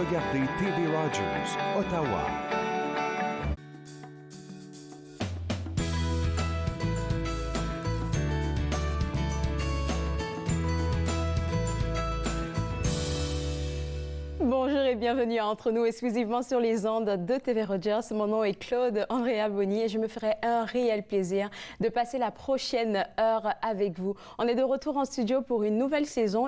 regardez TV Rogers, Ottawa. Bonjour et bienvenue à Entre nous, exclusivement sur les ondes de TV Rogers. Mon nom est Claude Andrea Bonny et je me ferai un réel plaisir de passer la prochaine heure avec vous. On est de retour en studio pour une nouvelle saison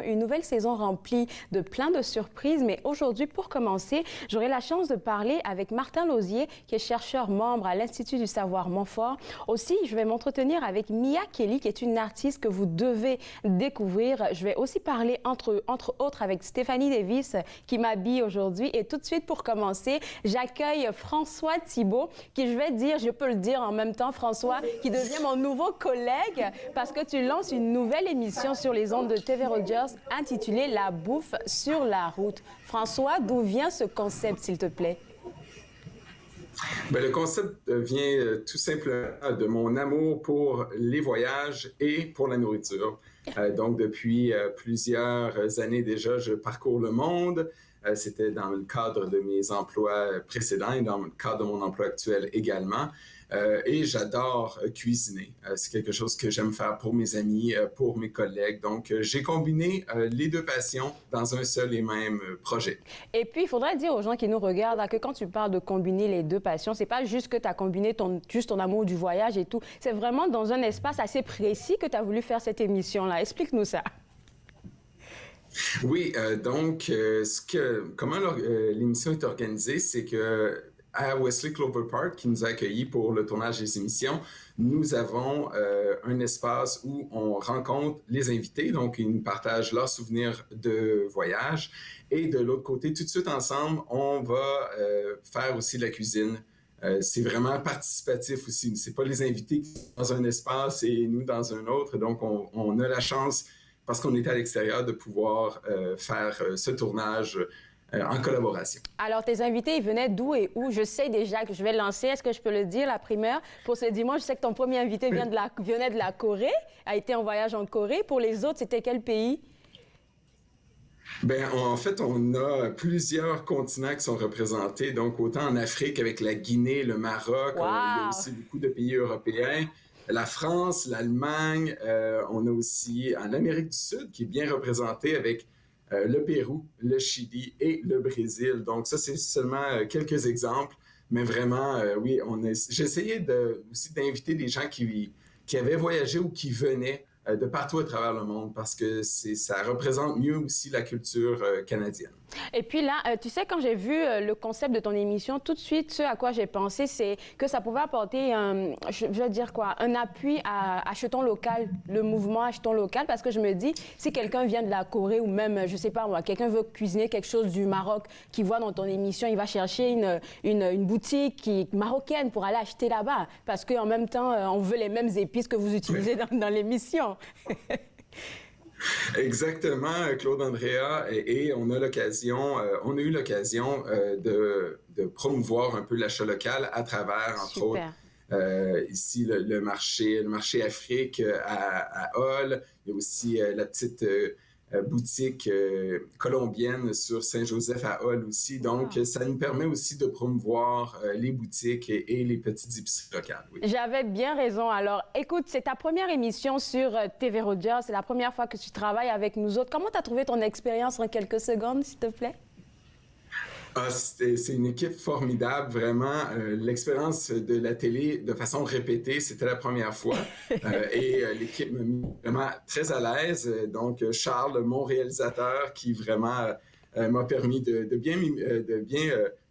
remplie de plein de surprises. Mais aujourd'hui, pour commencer, j'aurai la chance de parler avec Martin Lauzier, qui est chercheur membre à l'Institut du savoir Montfort. Aussi, je vais m'entretenir avec Mia Kelly, qui est une artiste que vous devez découvrir. Je vais aussi parler, entre autres, avec Stéphanie Davis, qui m'habille aujourd'hui. Et tout de suite, pour commencer, j'accueille François Thibault, qui, je peux le dire en même temps, François, qui devient mon nouveau collègue parce que tu lances une nouvelle émission sur les ondes de TV Rogers intitulée La bouffe sur la route. François, d'où vient ce concept, s'il te plaît? Bien, le concept vient tout simplement de mon amour pour les voyages et pour la nourriture. Donc, depuis plusieurs années déjà, je parcours le monde. C'était dans le cadre de mes emplois précédents et dans le cadre de mon emploi actuel également. Et j'adore cuisiner. C'est quelque chose que j'aime faire pour mes amis, pour mes collègues. Donc, j'ai combiné les deux passions dans un seul et même projet. Et puis, il faudrait dire aux gens qui nous regardent que quand tu parles de combiner les deux passions, c'est pas juste que tu as combiné juste ton amour du voyage et tout. C'est vraiment dans un espace assez précis que tu as voulu faire cette émission-là. Explique-nous ça. Oui, donc, comment l'émission est organisée, c'est que à Wesley Clover Park, qui nous a accueillis pour le tournage des émissions, nous avons un espace où on rencontre les invités, donc ils nous partagent leurs souvenirs de voyage. Et de l'autre côté, tout de suite ensemble, on va faire aussi de la cuisine. C'est vraiment participatif aussi. C'est pas les invités qui sont dans un espace et nous dans un autre. Donc, on a la chance, parce qu'on est à l'extérieur, de pouvoir faire ce tournage en collaboration. Alors, tes invités, ils venaient d'où et où? Je sais déjà que je vais lancer, est-ce que je peux le dire, la primeur? Pour ce dimanche, je sais que ton premier invité venait de la Corée, a été en voyage en Corée. Pour les autres, c'était quel pays? Bien, en fait, on a plusieurs continents qui sont représentés, donc autant en Afrique avec la Guinée, le Maroc, wow. Il y a aussi beaucoup de pays européens. La France, l'Allemagne, on a aussi en Amérique du Sud qui est bien représenté avec le Pérou, le Chili et le Brésil. Donc ça, c'est seulement quelques exemples, mais vraiment, oui, j'ai essayé aussi d'inviter des gens qui avaient voyagé ou qui venaient de partout à travers le monde parce que ça représente mieux aussi la culture canadienne. Et puis là, tu sais, quand j'ai vu le concept de ton émission, tout de suite, ce à quoi j'ai pensé, c'est que ça pouvait apporter, un appui à Achetons local, le mouvement Achetons local, parce que je me dis, si quelqu'un vient de la Corée ou même, je sais pas moi, quelqu'un veut cuisiner quelque chose du Maroc, qui voit dans ton émission, il va chercher une boutique marocaine pour aller acheter là-bas, parce qu'en même temps, on veut les mêmes épices que vous utilisez dans l'émission. Exactement, Claude Andrea, et on a eu l'occasion de promouvoir un peu l'achat local à travers, entre autres, ici le marché Afrique à Hull. Il y a aussi la petite boutique colombienne sur Saint-Joseph à Hull aussi. Donc, ça nous permet aussi de promouvoir les boutiques et les petites épiceries locales. Oui. J'avais bien raison. Alors, écoute, c'est ta première émission sur TV Rogers. C'est la première fois que tu travailles avec nous autres. Comment tu as trouvé ton expérience en quelques secondes, s'il te plaît? C'est une équipe formidable, vraiment. L'expérience de la télé de façon répétée, c'était la première fois. Et l'équipe m'a mis vraiment très à l'aise. Donc, Charles, mon réalisateur, qui vraiment m'a permis de bien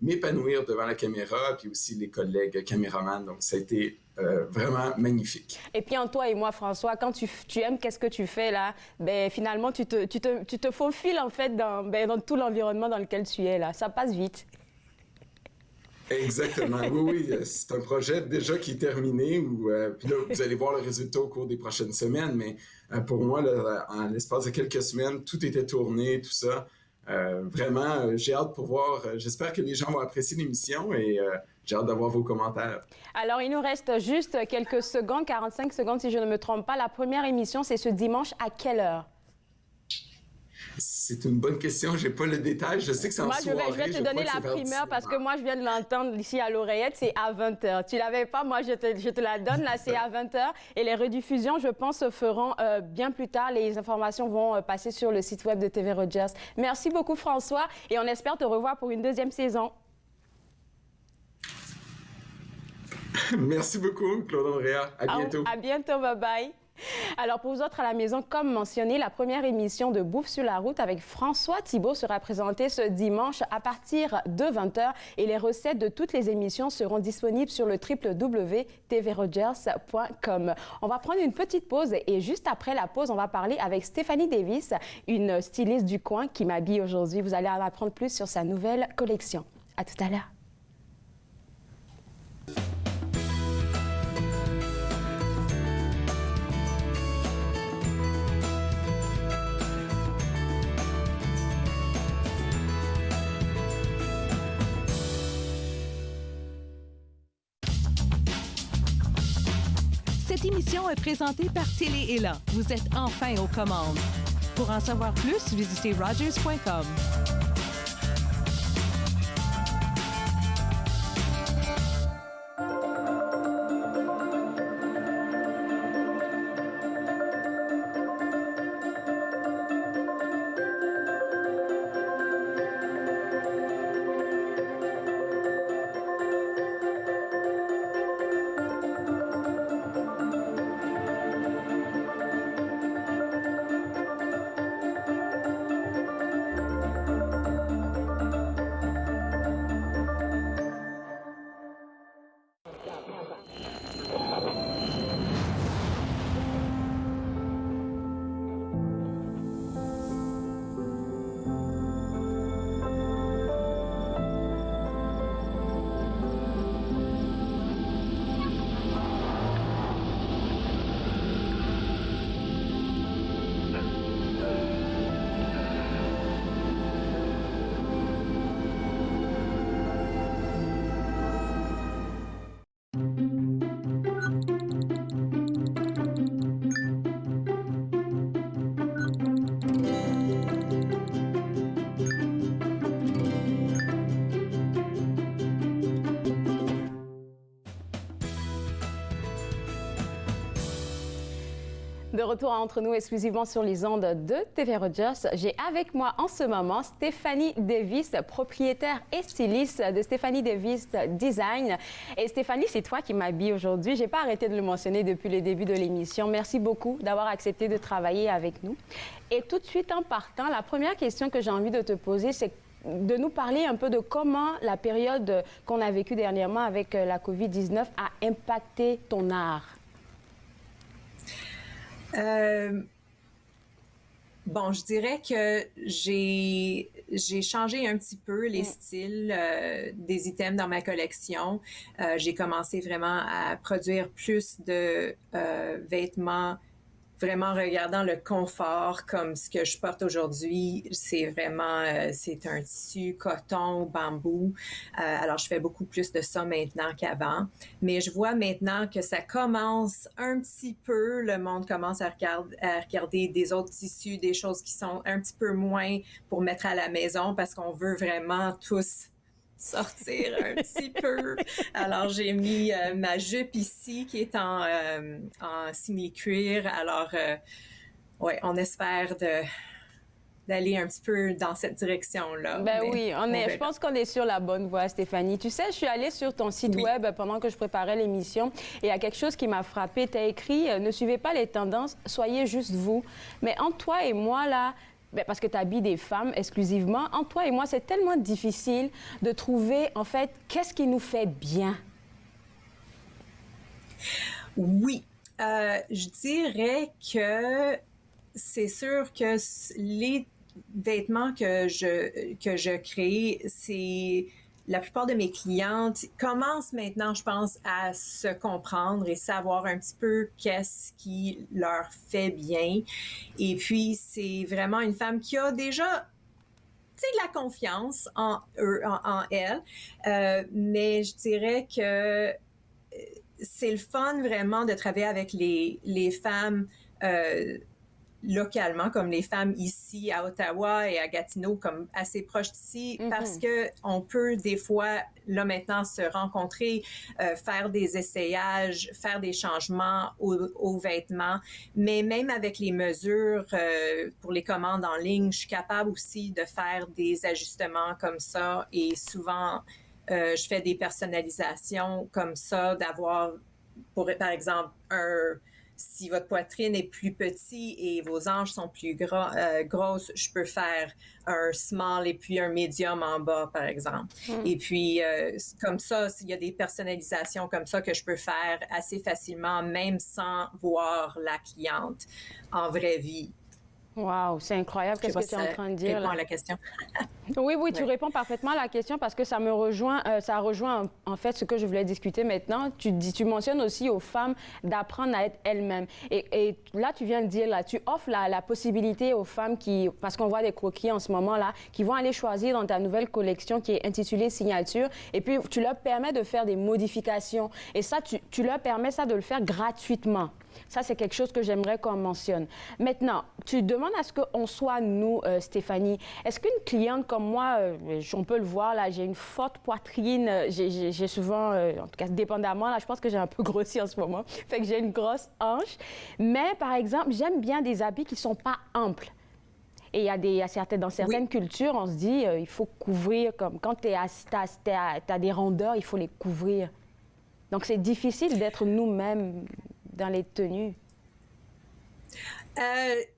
m'épanouir devant la caméra, puis aussi les collègues caméramans. Donc, ça a été vraiment magnifique. Et puis, en toi et moi, François, quand tu aimes qu'est-ce que tu fais là, ben finalement, tu te faufiles en fait dans tout l'environnement dans lequel tu es là. Ça passe vite. Exactement. Oui, c'est un projet déjà qui est terminé. Puis là, vous allez voir le résultat au cours des prochaines semaines. Mais pour moi, là, en l'espace de quelques semaines, tout était tourné, tout ça. Vraiment, j'ai hâte pour voir. J'espère que les gens vont apprécier l'émission et j'ai hâte d'avoir vos commentaires. Alors, il nous reste juste quelques secondes, 45 secondes si je ne me trompe pas. La première émission, c'est ce dimanche à quelle heure? C'est une bonne question. J'ai pas le détail. Je sais que c'est en Moi, soirée. je vais te donner la primeur parce que moi, je viens de l'entendre ici à l'oreillette, c'est à 20h. Tu l'avais pas, moi, je te la donne, là, c'est à 20h. Et les rediffusions, je pense, se feront bien plus tard. Les informations vont passer sur le site web de TV Rogers. Merci beaucoup, François, et on espère te revoir pour une deuxième saison. Merci beaucoup, Claude-Andrea. À bientôt. À bientôt, bye-bye. Alors, pour vous autres à la maison, comme mentionné, la première émission de Bouffe sur la route avec François Thibault sera présentée ce dimanche à partir de 20h et les recettes de toutes les émissions seront disponibles sur le www.tvrogers.com. On va prendre une petite pause et juste après la pause, on va parler avec Stéphanie Davis, une styliste du coin qui m'habille aujourd'hui. Vous allez en apprendre plus sur sa nouvelle collection. À tout à l'heure. Cette émission est présentée par Télé Élan. Vous êtes enfin aux commandes. Pour en savoir plus, visitez rogers.com. De retour entre nous exclusivement sur les ondes de TV Rogers, j'ai avec moi en ce moment Stéphanie Davis, propriétaire et styliste de Stéphanie Davis Design. Et Stéphanie, c'est toi qui m'habille aujourd'hui. J'ai pas arrêté de le mentionner depuis le début de l'émission. Merci beaucoup d'avoir accepté de travailler avec nous. Et tout de suite en partant, la première question que j'ai envie de te poser, c'est de nous parler un peu de comment la période qu'on a vécue dernièrement avec la COVID-19 a impacté ton art. Bon, je dirais que j'ai changé un petit peu les styles des items dans ma collection. J'ai commencé vraiment à produire plus de vêtements, vraiment regardant le confort comme ce que je porte aujourd'hui. C'est vraiment, c'est un tissu coton ou bambou. Alors, je fais beaucoup plus de ça maintenant qu'avant. Mais je vois maintenant que ça commence un petit peu, le monde commence à regarder des autres tissus, des choses qui sont un petit peu moins pour mettre à la maison parce qu'on veut vraiment tous sortir un petit peu. Alors, j'ai mis ma jupe ici qui est en simili-cuir. Alors, ouais, on espère d'aller un petit peu dans cette direction-là. Ben oui, je pense qu'on est sur la bonne voie, Stéphanie. Tu sais, je suis allée sur ton site web pendant que je préparais l'émission et il y a quelque chose qui m'a frappée. Tu as écrit « Ne suivez pas les tendances, soyez juste vous ». Mais entre toi et moi, là, parce que tu habilles des femmes exclusivement, entre toi et moi, c'est tellement difficile de trouver, en fait, qu'est-ce qui nous fait bien. Oui, je dirais que c'est sûr que les vêtements que je crée, c'est la plupart de mes clientes commencent maintenant, je pense, à se comprendre et savoir un petit peu qu'est-ce qui leur fait bien. Et puis, c'est vraiment une femme qui a déjà de la confiance en elle, mais je dirais que c'est le fun vraiment de travailler avec les femmes localement, comme les femmes ici à Ottawa et à Gatineau, comme assez proches d'ici, parce que on peut des fois, là maintenant, se rencontrer, faire des essayages, faire des changements aux vêtements. Mais même avec les mesures pour les commandes en ligne, je suis capable aussi de faire des ajustements comme ça. Et souvent, je fais des personnalisations comme ça, d'avoir, par exemple, si votre poitrine est plus petite et vos hanches sont plus grosses, je peux faire un small et puis un medium en bas, par exemple. Et puis, comme ça, il y a des personnalisations comme ça que je peux faire assez facilement, même sans voir la cliente en vraie vie. Wow, c'est incroyable qu'est-ce que tu es en train de dire. Réponds à la question. Oui, tu réponds parfaitement à la question parce que ça me rejoint, ça rejoint en fait ce que je voulais discuter maintenant. Tu mentionnes aussi aux femmes d'apprendre à être elles-mêmes. Et là, tu viens de dire, là, tu offres la possibilité aux femmes parce qu'on voit des croquis en ce moment-là, qui vont aller choisir dans ta nouvelle collection qui est intitulée Signature. Et puis, tu leur permets de faire des modifications. Et ça, tu leur permets ça de le faire gratuitement. Ça, c'est quelque chose que j'aimerais qu'on mentionne. Maintenant, tu demandes à ce qu'on soit nous, Stéphanie. Est-ce qu'une cliente comme moi, on peut le voir, là, j'ai une forte poitrine, j'ai souvent, en tout cas dépendamment, là, je pense que j'ai un peu grossi en ce moment, fait que j'ai une grosse hanche. Mais, par exemple, j'aime bien des habits qui ne sont pas amples. Et dans certaines cultures, on se dit, il faut couvrir, comme quand tu as des rondeurs, il faut les couvrir. Donc, c'est difficile d'être nous-mêmes dans les tenues.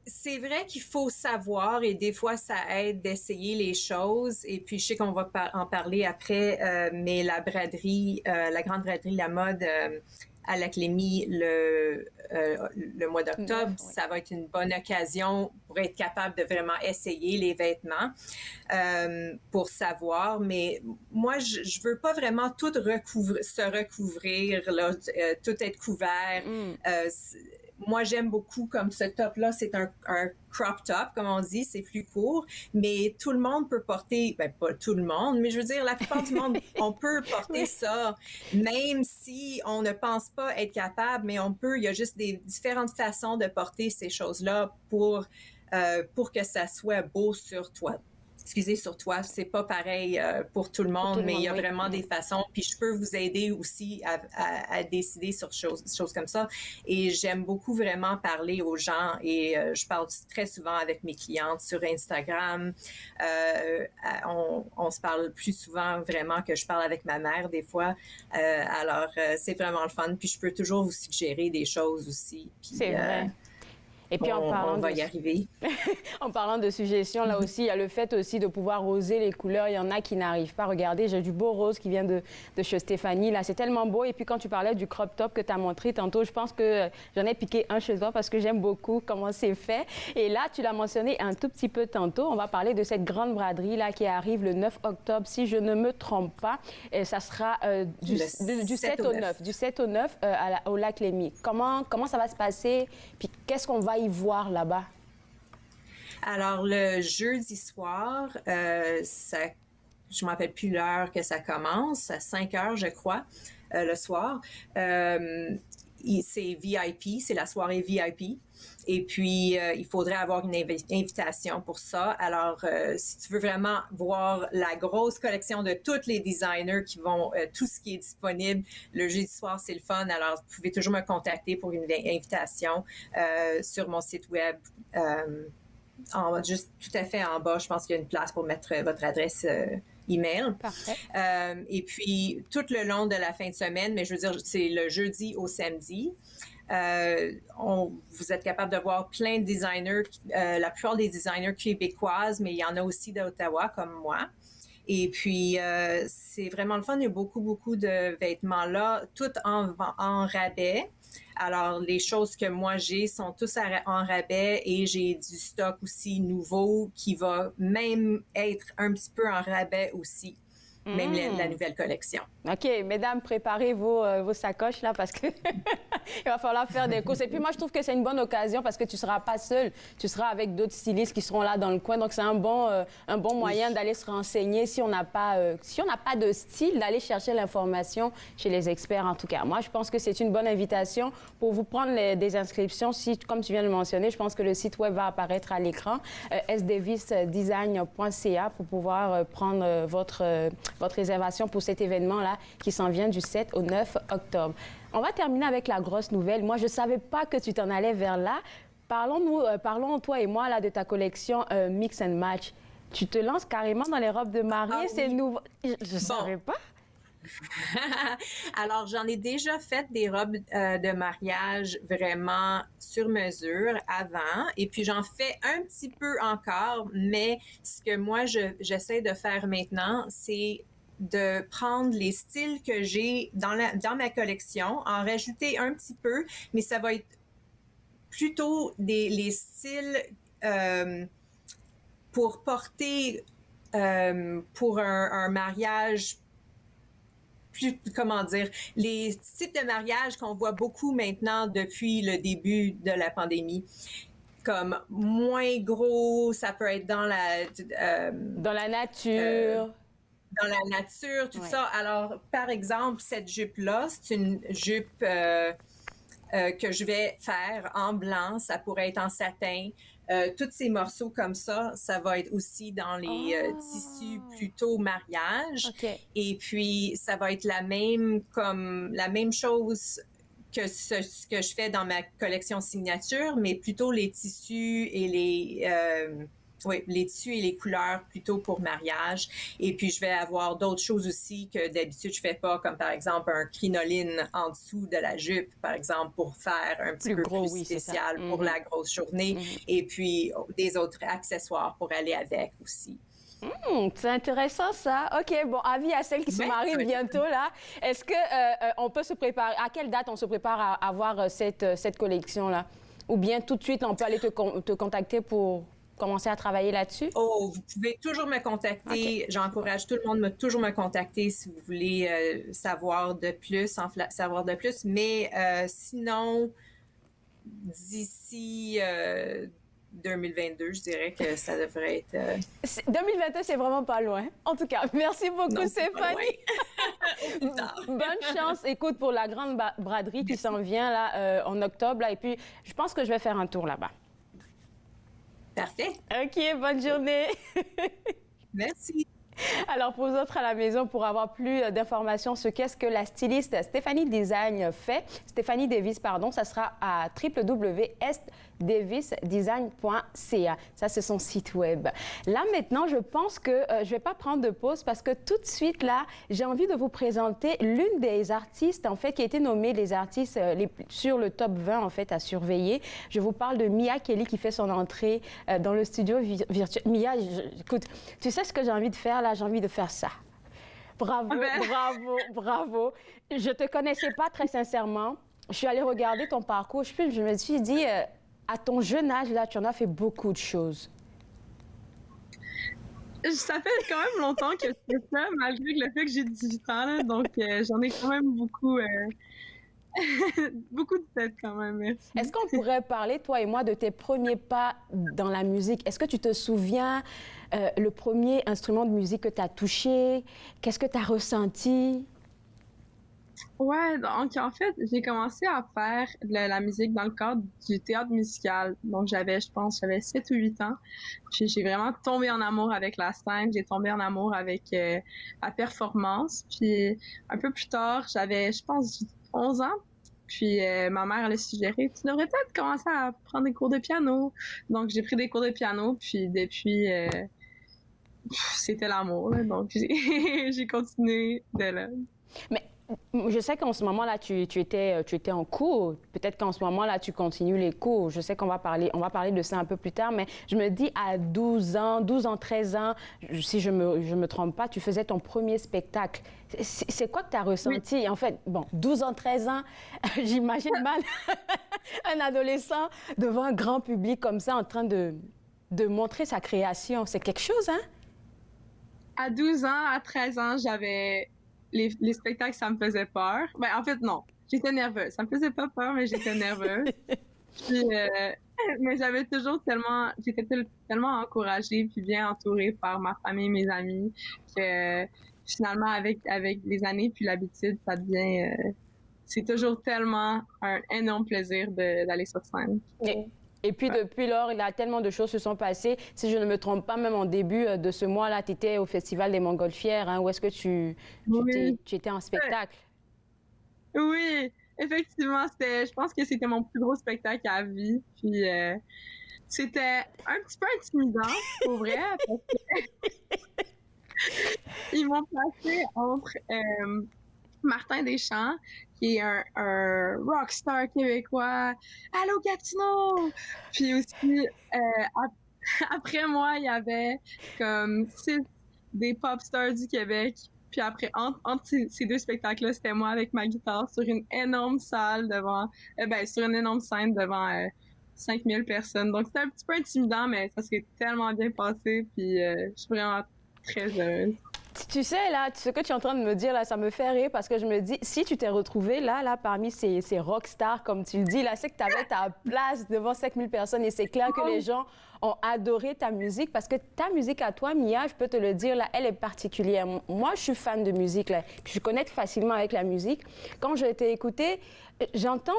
C'est vrai qu'il faut savoir et des fois ça aide d'essayer les choses et puis je sais qu'on va en parler après, mais la braderie, la grande braderie, la mode à l'Académie le mois d'octobre, ça va être une bonne occasion pour être capable de vraiment essayer les vêtements pour savoir. Mais moi, je veux pas vraiment tout se recouvrir, là, tout être couvert. Moi, j'aime beaucoup comme ce top-là, c'est un crop top, comme on dit, c'est plus court, mais tout le monde peut porter, ben pas tout le monde, mais je veux dire, la plupart du monde, on peut porter ça, même si on ne pense pas être capable, mais on peut, il y a juste des différentes façons de porter ces choses-là pour que ça soit beau sur toi. Sur toi, c'est pas pareil pour tout le monde, mais il y a vraiment des façons. Puis je peux vous aider aussi à décider sur choses comme ça. Et j'aime beaucoup vraiment parler aux gens et je parle très souvent avec mes clientes sur Instagram. On se parle plus souvent vraiment que je parle avec ma mère des fois. Alors, c'est vraiment le fun. Puis je peux toujours vous suggérer des choses aussi. Puis, c'est vrai. Et puis on va y arriver. En parlant de suggestions, là aussi, il y a le fait aussi de pouvoir oser les couleurs. Il y en a qui n'arrivent pas. Regardez, j'ai du beau rose qui vient de chez Stéphanie. Là, c'est tellement beau. Et puis, quand tu parlais du crop top que tu as montré tantôt, je pense que j'en ai piqué un chez toi parce que j'aime beaucoup comment c'est fait. Et là, tu l'as mentionné un tout petit peu tantôt. On va parler de cette grande braderie là qui arrive le 9 octobre, si je ne me trompe pas. Et ça sera du 7 au 9. Du 7 au 9 au lac Lémy. Comment ça va se passer? Puis, qu'est-ce qu'on va y voir là-bas? Alors, le jeudi soir, je ne me rappelle plus l'heure que ça commence, à 5 heures, je crois, le soir. C'est VIP, c'est la soirée VIP. Et puis, il faudrait avoir une invitation pour ça. Alors, si tu veux vraiment voir la grosse collection de tous les designers qui vont, tout ce qui est disponible, le jeudi soir, c'est le fun. Alors, vous pouvez toujours me contacter pour une invitation sur mon site web. Juste tout à fait en bas, je pense qu'il y a une place pour mettre votre adresse email. Parfait. Et puis, tout le long de la fin de semaine, mais je veux dire, c'est le jeudi au samedi. Vous êtes capable de voir plein de designers, la plupart des designers québécoises, mais il y en a aussi d'Ottawa comme moi. Et puis, c'est vraiment le fun. Il y a beaucoup de vêtements là, tout en rabais. Alors, les choses que moi j'ai sont tous en rabais et j'ai du stock aussi nouveau qui va même être un petit peu en rabais aussi. même la nouvelle collection. OK, mesdames, préparez vos sacoches là parce que il va falloir faire des courses. Et puis moi, je trouve que c'est une bonne occasion parce que tu ne seras pas seule. Tu seras avec d'autres stylistes qui seront là dans le coin. Donc, c'est un bon moyen d'aller se renseigner si on n'a pas de style, d'aller chercher l'information chez les experts en tout cas. Moi, je pense que c'est une bonne invitation pour vous prendre des inscriptions. Si, comme tu viens de le mentionner, je pense que le site web va apparaître à l'écran, sdavisdesign.ca pour pouvoir prendre votre réservation pour cet événement-là qui s'en vient du 7 au 9 octobre. On va terminer avec la grosse nouvelle. Moi, je ne savais pas que tu t'en allais vers là. Parlons, toi et moi, là, de ta collection Mix and Match. Tu te lances carrément dans les robes de mariée, c'est nouveau. Je ne savais pas. Alors, j'en ai déjà fait des robes de mariage vraiment sur mesure avant, et puis j'en fais un petit peu encore, mais ce que moi, j'essaie de faire maintenant, c'est de prendre les styles que j'ai dans ma collection, en rajouter un petit peu, mais ça va être plutôt les styles pour porter pour un mariage plus, comment dire, les types de mariage qu'on voit beaucoup maintenant depuis le début de la pandémie. Comme moins gros, ça peut être dans la nature. Dans la nature, tout ça. Alors, par exemple, cette jupe-là, c'est une jupe que je vais faire en blanc. Ça pourrait être en satin. Tous ces morceaux comme ça va être aussi dans les tissus plutôt mariage. Okay. Et puis, ça va être la même chose que ce que je fais dans ma collection signature, mais plutôt les tissus et les tissus et les couleurs plutôt pour mariage. Et puis, je vais avoir d'autres choses aussi que d'habitude, je fais pas, comme par exemple un crinoline en dessous de la jupe, par exemple, pour faire un petit peu plus spécial pour la grosse journée. Et puis, des autres accessoires pour aller avec aussi. C'est intéressant ça. OK, bon, avis à celles qui se marient bientôt là. Est-ce que on peut se préparer, à quelle date on se prépare à avoir cette collection-là? Ou bien tout de suite, on peut aller te contacter pour commencer à travailler là-dessus? Oh, vous pouvez toujours me contacter. Okay. J'encourage tout le monde toujours me contacter si vous voulez savoir de plus. Mais sinon, d'ici 2022, je dirais que ça devrait être... 2022, c'est vraiment pas loin. En tout cas, merci beaucoup, Stéphanie. Bonne chance, écoute, pour la grande braderie qui s'en vient là, en octobre. Là, et puis, je pense que je vais faire un tour là-bas. Parfait. OK, bonne journée. Merci. Alors, pour vous autres à la maison, pour avoir plus d'informations sur qu'est-ce que la styliste Stéphanie Davis, ça sera à www.sdavisdesign.ca. Ça, c'est son site web. Là, maintenant, je pense que je vais pas prendre de pause parce que tout de suite, là, j'ai envie de vous présenter l'une des artistes, en fait, qui a été nommée les artistes sur le top 20, en fait, à surveiller. Je vous parle de Mia Kelly qui fait son entrée dans le studio virtuel. Mia, écoute, tu sais ce que j'ai envie de faire, là? J'ai envie de faire ça. Bravo, bravo. Je te connaissais pas très sincèrement. Je suis allée regarder ton parcours. Je me suis dit, à ton jeune âge, là, tu en as fait beaucoup de choses. Ça fait quand même longtemps que je fais ça, malgré le fait que j'ai 18 ans. Là, donc, j'en ai quand même beaucoup... beaucoup de tête quand même, merci. Est-ce qu'on pourrait parler, toi et moi, de tes premiers pas dans la musique? Est-ce que tu te souviens le premier instrument de musique que tu as touché? Qu'est-ce que tu as ressenti? Ouais, donc en fait, j'ai commencé à faire de la musique dans le cadre du théâtre musical. Donc je pense, j'avais 7 ou 8 ans. Puis j'ai vraiment tombé en amour avec la scène, j'ai tombé en amour avec la performance. Puis un peu plus tard, j'avais, je pense, 11 ans. Puis ma mère, elle a suggéré, tu devrais peut-être commencer à prendre des cours de piano. Donc j'ai pris des cours de piano, puis depuis, c'était l'amour. Là, donc j'ai continué de là. Mais je sais qu'en ce moment-là, tu étais en cours. Peut-être qu'en ce moment-là, tu continues les cours. Je sais qu'on va parler de ça un peu plus tard, mais je me dis à 12 ans, 13 ans, si je me trompe pas, tu faisais ton premier spectacle. C'est quoi que tu as ressenti? Oui. En fait, bon, 12 ans, 13 ans, j'imagine mal un adolescent devant un grand public comme ça en train de montrer sa création. C'est quelque chose, hein? à 12 ans, à 13 ans, j'avais les spectacles, ça me faisait peur. Ben, en fait, non. J'étais nerveuse. Ça me faisait pas peur, mais j'étais nerveuse. Puis, mais j'étais tellement encouragée puis bien entourée par ma famille, mes amis, que finalement, avec les années puis l'habitude, ça devient, c'est toujours tellement un énorme plaisir d'aller sur scène. Et puis depuis lors, il y a tellement de choses se sont passées. Si je ne me trompe pas, même en début de ce mois-là, tu étais au Festival des Montgolfières, hein, où est-ce que tu étais en spectacle? Oui, effectivement, je pense que c'était mon plus gros spectacle à vie. Puis c'était un petit peu intimidant, pour vrai, parce que ils m'ont placé entre Martin Deschamps, qui est un rockstar québécois. Allô, Gatineau! Puis aussi, après moi, il y avait comme 6 des pop stars du Québec. Puis après, entre ces deux spectacles-là, c'était moi avec ma guitare sur une énorme salle sur une énorme scène devant 5000 personnes. Donc c'était un petit peu intimidant, mais ça s'est tellement bien passé. Puis je suis vraiment très heureuse. Tu sais, là, ce que tu es en train de me dire, là, ça me fait rire parce que je me dis, si tu t'es retrouvée là, parmi ces rockstars, comme tu le dis, là, c'est que tu avais ta place devant 5000 personnes et c'est clair que les gens ont adoré ta musique parce que ta musique à toi, Mia, je peux te le dire, là, elle est particulière. Moi, je suis fan de musique, là, puis je connecte facilement avec la musique. Quand je t'ai écoutée, j'entends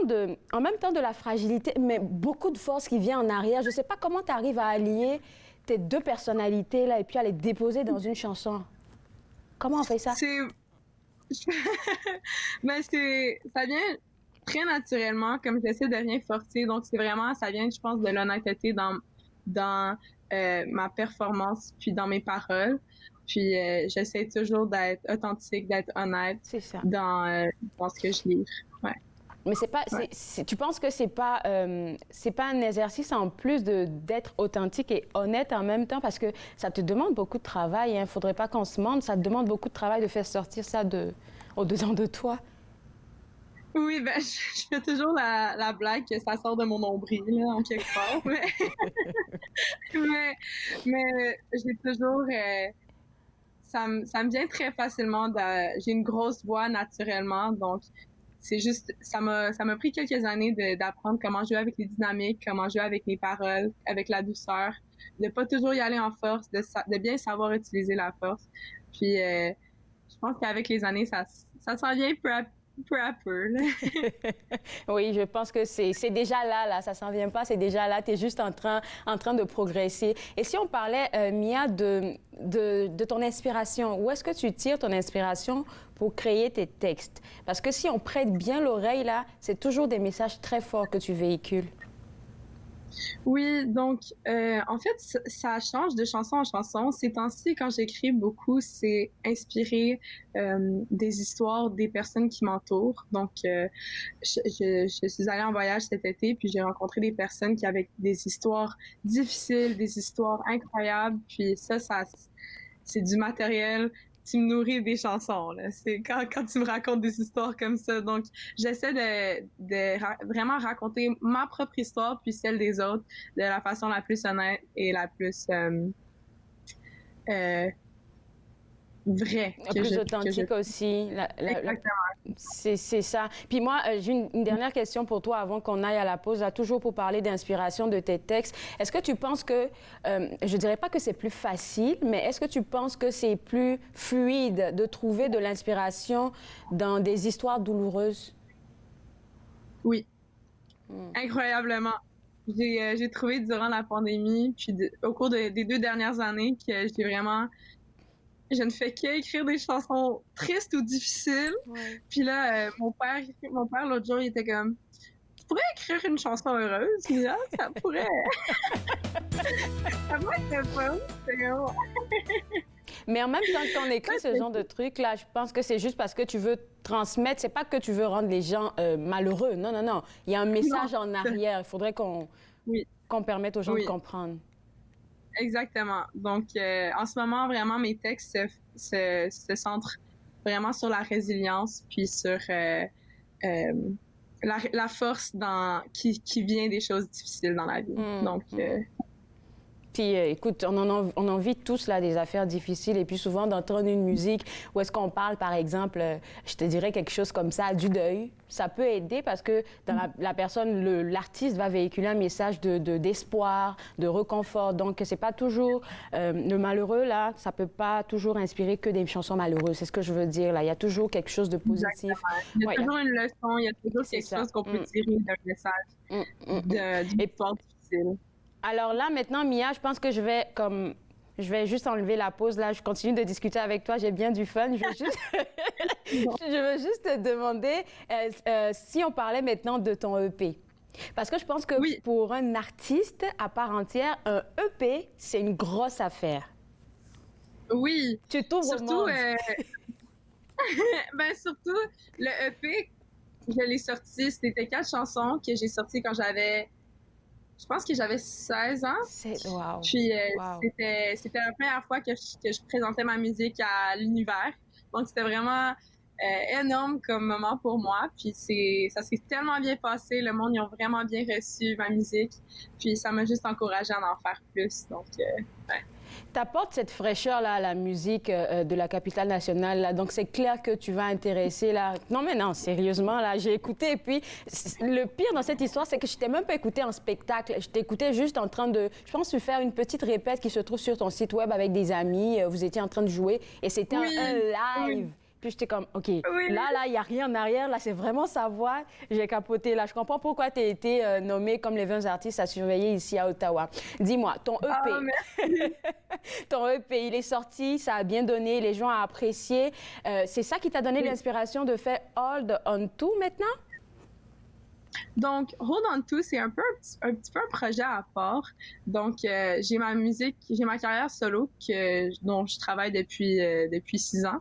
en même temps de la fragilité, mais beaucoup de force qui vient en arrière. Je ne sais pas comment tu arrives à allier tes deux personnalités, là, et puis à les déposer dans une chanson. Comment on fait ça? Mais ça vient très naturellement, comme j'essaie de rien forcer. Donc, ça vient, je pense, de l'honnêteté dans ma performance, puis dans mes paroles. Puis, j'essaie toujours d'être authentique, d'être honnête dans ce que je livre. Ouais. Mais tu penses que c'est pas un exercice en plus d'être authentique et honnête en même temps parce que ça te demande beaucoup de travail. Il ne faudrait pas qu'on se mente. Ça te demande beaucoup de travail de faire sortir ça au-dedans de toi. Oui, ben je fais toujours la blague que ça sort de mon nombril, là, en quelque part. mais j'ai toujours... ça me vient très facilement. J'ai une grosse voix naturellement, donc... C'est juste, ça m'a pris quelques années d'apprendre comment jouer avec les dynamiques, comment jouer avec les paroles, avec la douceur, de pas toujours y aller en force, de bien savoir utiliser la force. Puis, je pense qu'avec les années, ça s'en vient peu à peu. Là. Oui, je pense que c'est déjà là, ça s'en vient pas, c'est déjà là, tu es juste en train de progresser. Et si on parlait, Mia, de ton inspiration, où est-ce que tu tires ton inspiration pour créer tes textes? Parce que si on prête bien l'oreille, là, c'est toujours des messages très forts que tu véhicules. Oui, donc en fait, ça change de chanson en chanson. Ces temps-ci, quand j'écris beaucoup, c'est inspiré des histoires des personnes qui m'entourent. Donc, je suis allée en voyage cet été, puis j'ai rencontré des personnes qui avaient des histoires difficiles, des histoires incroyables. Puis ça c'est du matériel. Tu me nourris des chansons, là. C'est quand tu me racontes des histoires comme ça. Donc, j'essaie de vraiment raconter ma propre histoire puis celle des autres de la façon la plus honnête et la plus vraie. Plus authentique aussi. Exactement. C'est ça. Puis moi, j'ai une dernière question pour toi avant qu'on aille à la pause, là, toujours pour parler d'inspiration de tes textes. Est-ce que tu penses que, je dirais pas que c'est plus facile, mais est-ce que tu penses que c'est plus fluide de trouver de l'inspiration dans des histoires douloureuses? Oui. Incroyablement. J'ai trouvé durant la pandémie, puis au cours des 2 dernières années, que je ne fais qu'écrire des chansons tristes ou difficiles. Ouais. Puis là, mon père, l'autre jour, il était comme, tu pourrais écrire une chanson heureuse, Mia, ça pourrait. Ça pourrait être fun. Mais en même temps, quand on écrit ce genre de trucs, là, je pense que c'est juste parce que tu veux transmettre. C'est pas que tu veux rendre les gens malheureux. Non, non, non. Il y a un message en arrière. Il faudrait qu'on permette aux gens de comprendre. Exactement. Donc, en ce moment, vraiment, mes textes se centrent vraiment sur la résilience, puis sur la force qui vient des choses difficiles dans la vie. Donc, Puis, écoute, on en vit tous là, des affaires difficiles et puis souvent d'entendre une musique où est-ce qu'on parle, par exemple, je te dirais quelque chose comme ça, du deuil, ça peut aider parce que dans la personne, l'artiste va véhiculer un message d'espoir, de réconfort. Donc, c'est pas toujours le malheureux, là, ça peut pas toujours inspirer que des chansons malheureuses. C'est ce que je veux dire, là. Il y a toujours quelque chose de positif. Exactement. Il y a toujours une leçon, il y a toujours quelque chose qu'on peut tirer d'un message d'une histoire difficile. Alors là, maintenant, Mia, je pense que je vais juste enlever la pause. Là, je continue de discuter avec toi. J'ai bien du fun. Je veux juste te demander si on parlait maintenant de ton EP. Parce que je pense que pour un artiste à part entière, un EP, c'est une grosse affaire. Oui. Tu t'ouvres au monde. Ben, surtout, le EP, je l'ai sorti. C'était 4 chansons que j'ai sorties quand j'avais... Je pense que j'avais 16 ans. Wow. Puis c'était la première fois que je présentais ma musique à l'univers. Donc c'était vraiment énorme comme moment pour moi. Puis ça s'est tellement bien passé. Le monde, ils ont vraiment bien reçu ma musique. Puis ça m'a juste encouragée à en faire plus. Donc, ouais. T'apportes cette fraîcheur-là à la musique de la capitale nationale. Là. Donc, c'est clair que tu vas intéresser là. Non, mais non, sérieusement, là, j'ai écouté. Et puis, le pire dans cette histoire, c'est que je t'ai même pas écouté en spectacle. Je t'écoutais juste en train de, je pense, faire une petite répète qui se trouve sur ton site web avec des amis. Vous étiez en train de jouer et c'était un live. Oui. Puis j'étais comme, OK, là, il n'y a rien en arrière. Là, c'est vraiment sa voix. J'ai capoté. Là, je comprends pourquoi tu as été nommé comme les 20 artistes à surveiller ici à Ottawa. Dis-moi, ton EP, ton EP, il est sorti, ça a bien donné, les gens ont apprécié. C'est ça qui t'a donné l'inspiration de faire Hold On To maintenant? Donc, Hold On To, c'est un petit peu un projet à part. Donc, j'ai ma musique, j'ai ma carrière solo dont je travaille depuis 6 ans.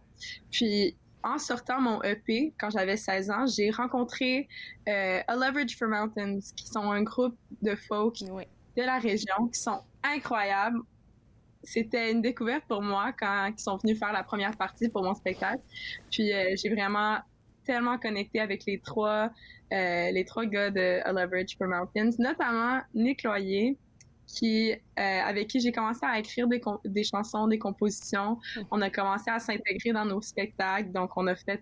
Puis, en sortant mon EP, quand j'avais 16 ans, j'ai rencontré A Leverage for Mountains, qui sont un groupe de folk de la région, qui sont incroyables. C'était une découverte pour moi quand ils sont venus faire la première partie pour mon spectacle. Puis, j'ai vraiment tellement connecté avec les trois gars de A Leverage for Mountains, notamment Nick Loyer, avec qui j'ai commencé à écrire des chansons, des compositions. On a commencé à s'intégrer dans nos spectacles, donc on a fait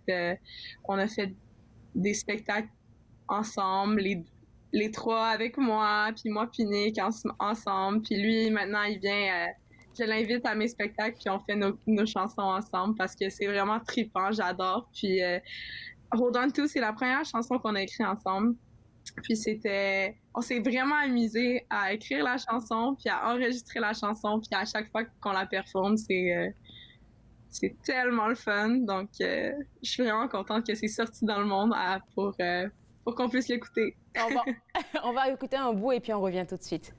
des spectacles ensemble, les trois avec moi, puis Nick ensemble, puis lui maintenant il vient. Je l'invite à mes spectacles, puis on fait nos chansons ensemble parce que c'est vraiment trippant, j'adore. Puis Hold On To, c'est la première chanson qu'on a écrite ensemble. Puis on s'est vraiment amusé à écrire la chanson, puis à enregistrer la chanson, puis à chaque fois qu'on la performe, c'est tellement le fun. Donc, je suis vraiment contente que c'est sorti dans le monde pour qu'on puisse l'écouter. On va écouter un bout et puis on revient tout de suite.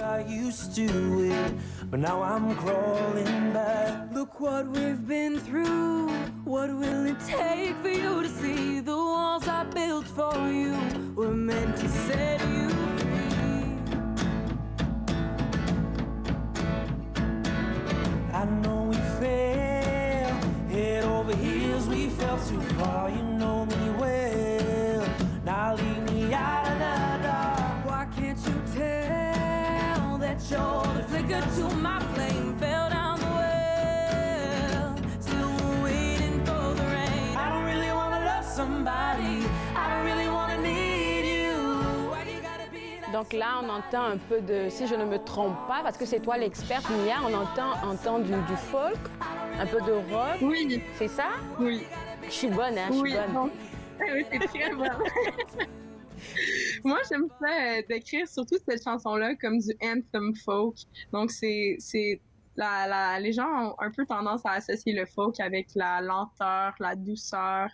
I used to it, but now I'm crawling back. Look what we've been through. What will it take for you to see the walls I built for you were meant to set you free? I know we fell, head over heels, we fell too far. You know me well. Now leave me out of the dark. Why can't you tell? You're the flicker to my flame, fell down the well, still waiting for the rain. I don't really wanna love somebody, I don't really wanna need you. Why do you gotta be like... Donc là, on entend un peu de, si je ne me trompe pas, parce que c'est toi l'experte, Mia, on entend du folk, un peu de rock. Oui. C'est ça? Oui. Je suis bonne, hein? Je suis bonne. Oui, c'est très bon. Moi, j'aime ça décrire surtout cette chanson-là comme du anthem folk. Donc, les gens ont un peu tendance à associer le folk avec la lenteur, la douceur.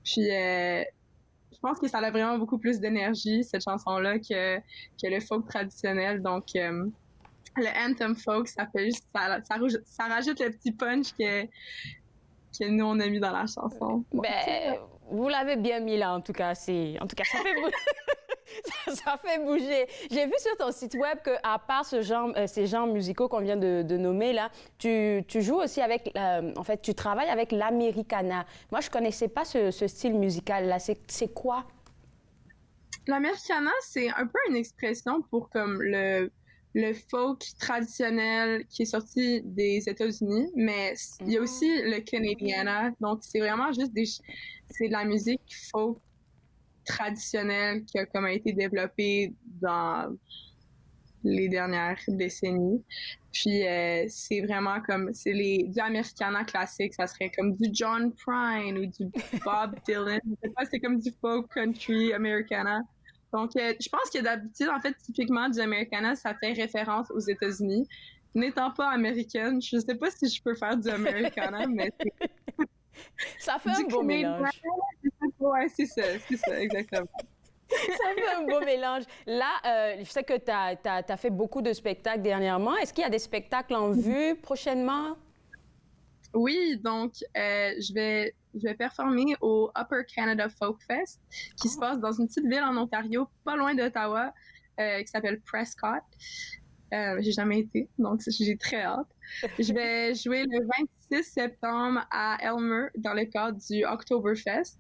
Puis, je pense que ça a vraiment beaucoup plus d'énergie, cette chanson-là, que le folk traditionnel. Donc, le anthem folk, ça fait juste, ça rajoute le petit punch que nous, on a mis dans la chanson. Ben, vous l'avez bien mis là, en tout cas, ça fait bouger. Ça fait bouger. J'ai vu sur ton site web qu'à part ces genres musicaux qu'on vient de nommer là, tu joues aussi avec, en fait, tu travailles avec l'americana. Moi, je connaissais pas ce style musical là. C'est quoi? L'americana, c'est un peu une expression pour comme le le folk traditionnel qui est sorti des États-Unis, mais il y a aussi le Canadiana. Donc, c'est vraiment juste c'est de la musique folk traditionnelle qui a comme été développée dans les dernières décennies. Puis, c'est vraiment comme, du Americana classique, ça serait comme du John Prine ou du Bob Dylan. Je sais pas, c'est comme du folk country Americana. Donc, je pense que d'habitude, en fait, typiquement, du Americana, ça fait référence aux États-Unis. N'étant pas américaine, je sais pas si je peux faire du Americana, mais ça fait un beau mélange. Ouais, c'est ça, exactement. Ça fait un beau mélange. Là, je sais que tu as fait beaucoup de spectacles dernièrement. Est-ce qu'il y a des spectacles en vue prochainement? Oui, donc je vais performer au Upper Canada Folk Fest qui se passe dans une petite ville en Ontario, pas loin d'Ottawa, qui s'appelle Prescott. J'ai jamais été, donc j'ai très hâte. Je vais jouer le 26 septembre à Elmer dans le cadre du Oktoberfest.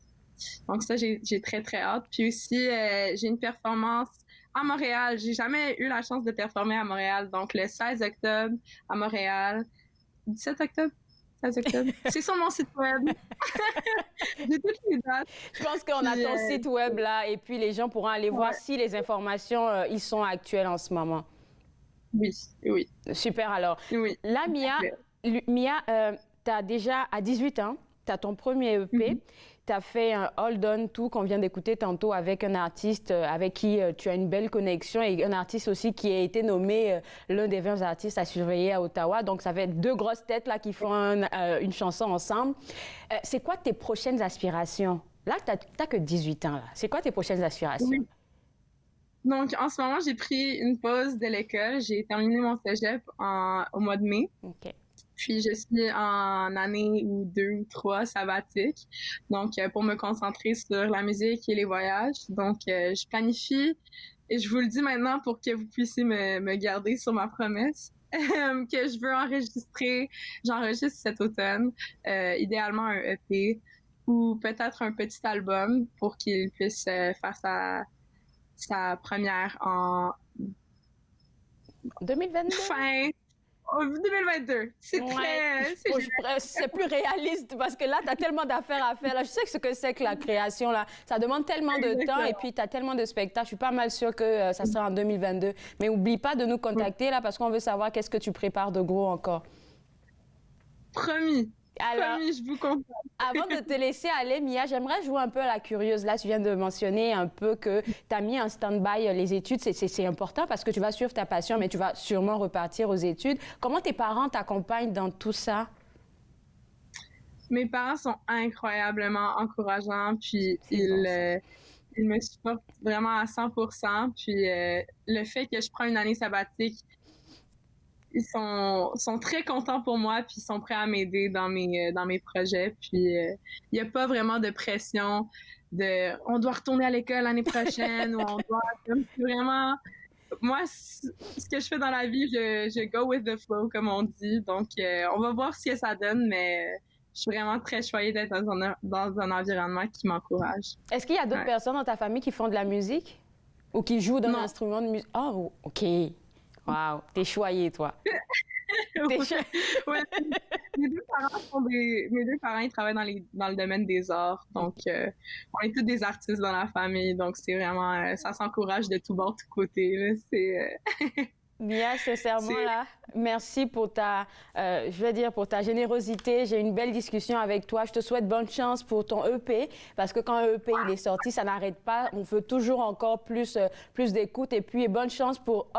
Donc ça, j'ai très, très hâte. Puis aussi, j'ai une performance à Montréal. J'ai jamais eu la chance de performer à Montréal. Donc le 16 octobre à Montréal. 17 octobre? 16 octobre. C'est sur mon site web. J'ai toutes les dates. Je pense qu'on a ton site web là et puis les gens pourront aller voir si les informations y sont actuelles en ce moment. Oui. Super alors. Oui. Là, Mia, tu as déjà à 18 ans, tu as ton premier EP. Tu as fait un Hold On To qu'on vient d'écouter tantôt avec un artiste avec qui tu as une belle connexion et un artiste aussi qui a été nommé l'un des 20 artistes à surveiller à Ottawa. Donc, ça fait deux grosses têtes là qui font une chanson ensemble. C'est quoi tes prochaines aspirations? Là, tu n'as que 18 ans. Là. C'est quoi tes prochaines aspirations? Oui. Donc, en ce moment, j'ai pris une pause de l'école. J'ai terminé mon cégep au mois de mai. OK. Puis, je suis en année ou 2 ou 3 sabbatique. Donc, pour me concentrer sur la musique et les voyages. Donc, je planifie, et je vous le dis maintenant pour que vous puissiez me garder sur ma promesse, que je veux enregistrer. J'enregistre cet automne, idéalement un EP ou peut-être un petit album pour qu'il puisse faire sa première en 2022? Fin 2022. C'est c'est plus réaliste parce que là, tu as tellement d'affaires à faire. Là, je sais ce que c'est que la création. Là. Ça demande tellement de temps et puis tu as tellement de spectacles. Je suis pas mal sûre que ça sera en 2022. Mais oublie pas de nous contacter là parce qu'on veut savoir qu'est-ce que tu prépares de gros encore. Promis. Alors, promis, je vous contacte. Avant de te laisser aller, Mia, j'aimerais jouer un peu à la curieuse. Là, tu viens de mentionner un peu que tu as mis en stand-by les études. C'est important parce que tu vas suivre ta passion, mais tu vas sûrement repartir aux études. Comment tes parents t'accompagnent dans tout ça? Mes parents sont incroyablement encourageants, puis ils me supportent vraiment à 100%. Puis le fait que je prends une année sabbatique, ils sont très contents pour moi, puis ils sont prêts à m'aider dans mes projets. Puis il n'y a pas vraiment de pression de on doit retourner à l'école l'année prochaine ou on doit vraiment. Moi, ce que je fais dans la vie, je go with the flow, comme on dit. Donc, on va voir ce que ça donne, mais je suis vraiment très choyée d'être dans un environnement qui m'encourage. Est-ce qu'il y a d'autres personnes dans ta famille qui font de la musique ou qui jouent d'un instrument de musique? Oh, OK. Wow, t'es choyée, toi. Ouais. Mes deux parents, ils travaillent dans le domaine des arts. Donc, on est tous des artistes dans la famille. Donc, c'est vraiment, ça s'encourage de tout bord, de tout côté. Là. Bien, sincèrement, là, merci pour pour ta générosité. J'ai eu une belle discussion avec toi. Je te souhaite bonne chance pour ton EP, parce que quand un EP il est sorti, ça n'arrête pas. On veut toujours encore plus d'écoute. Et puis, bonne chance pour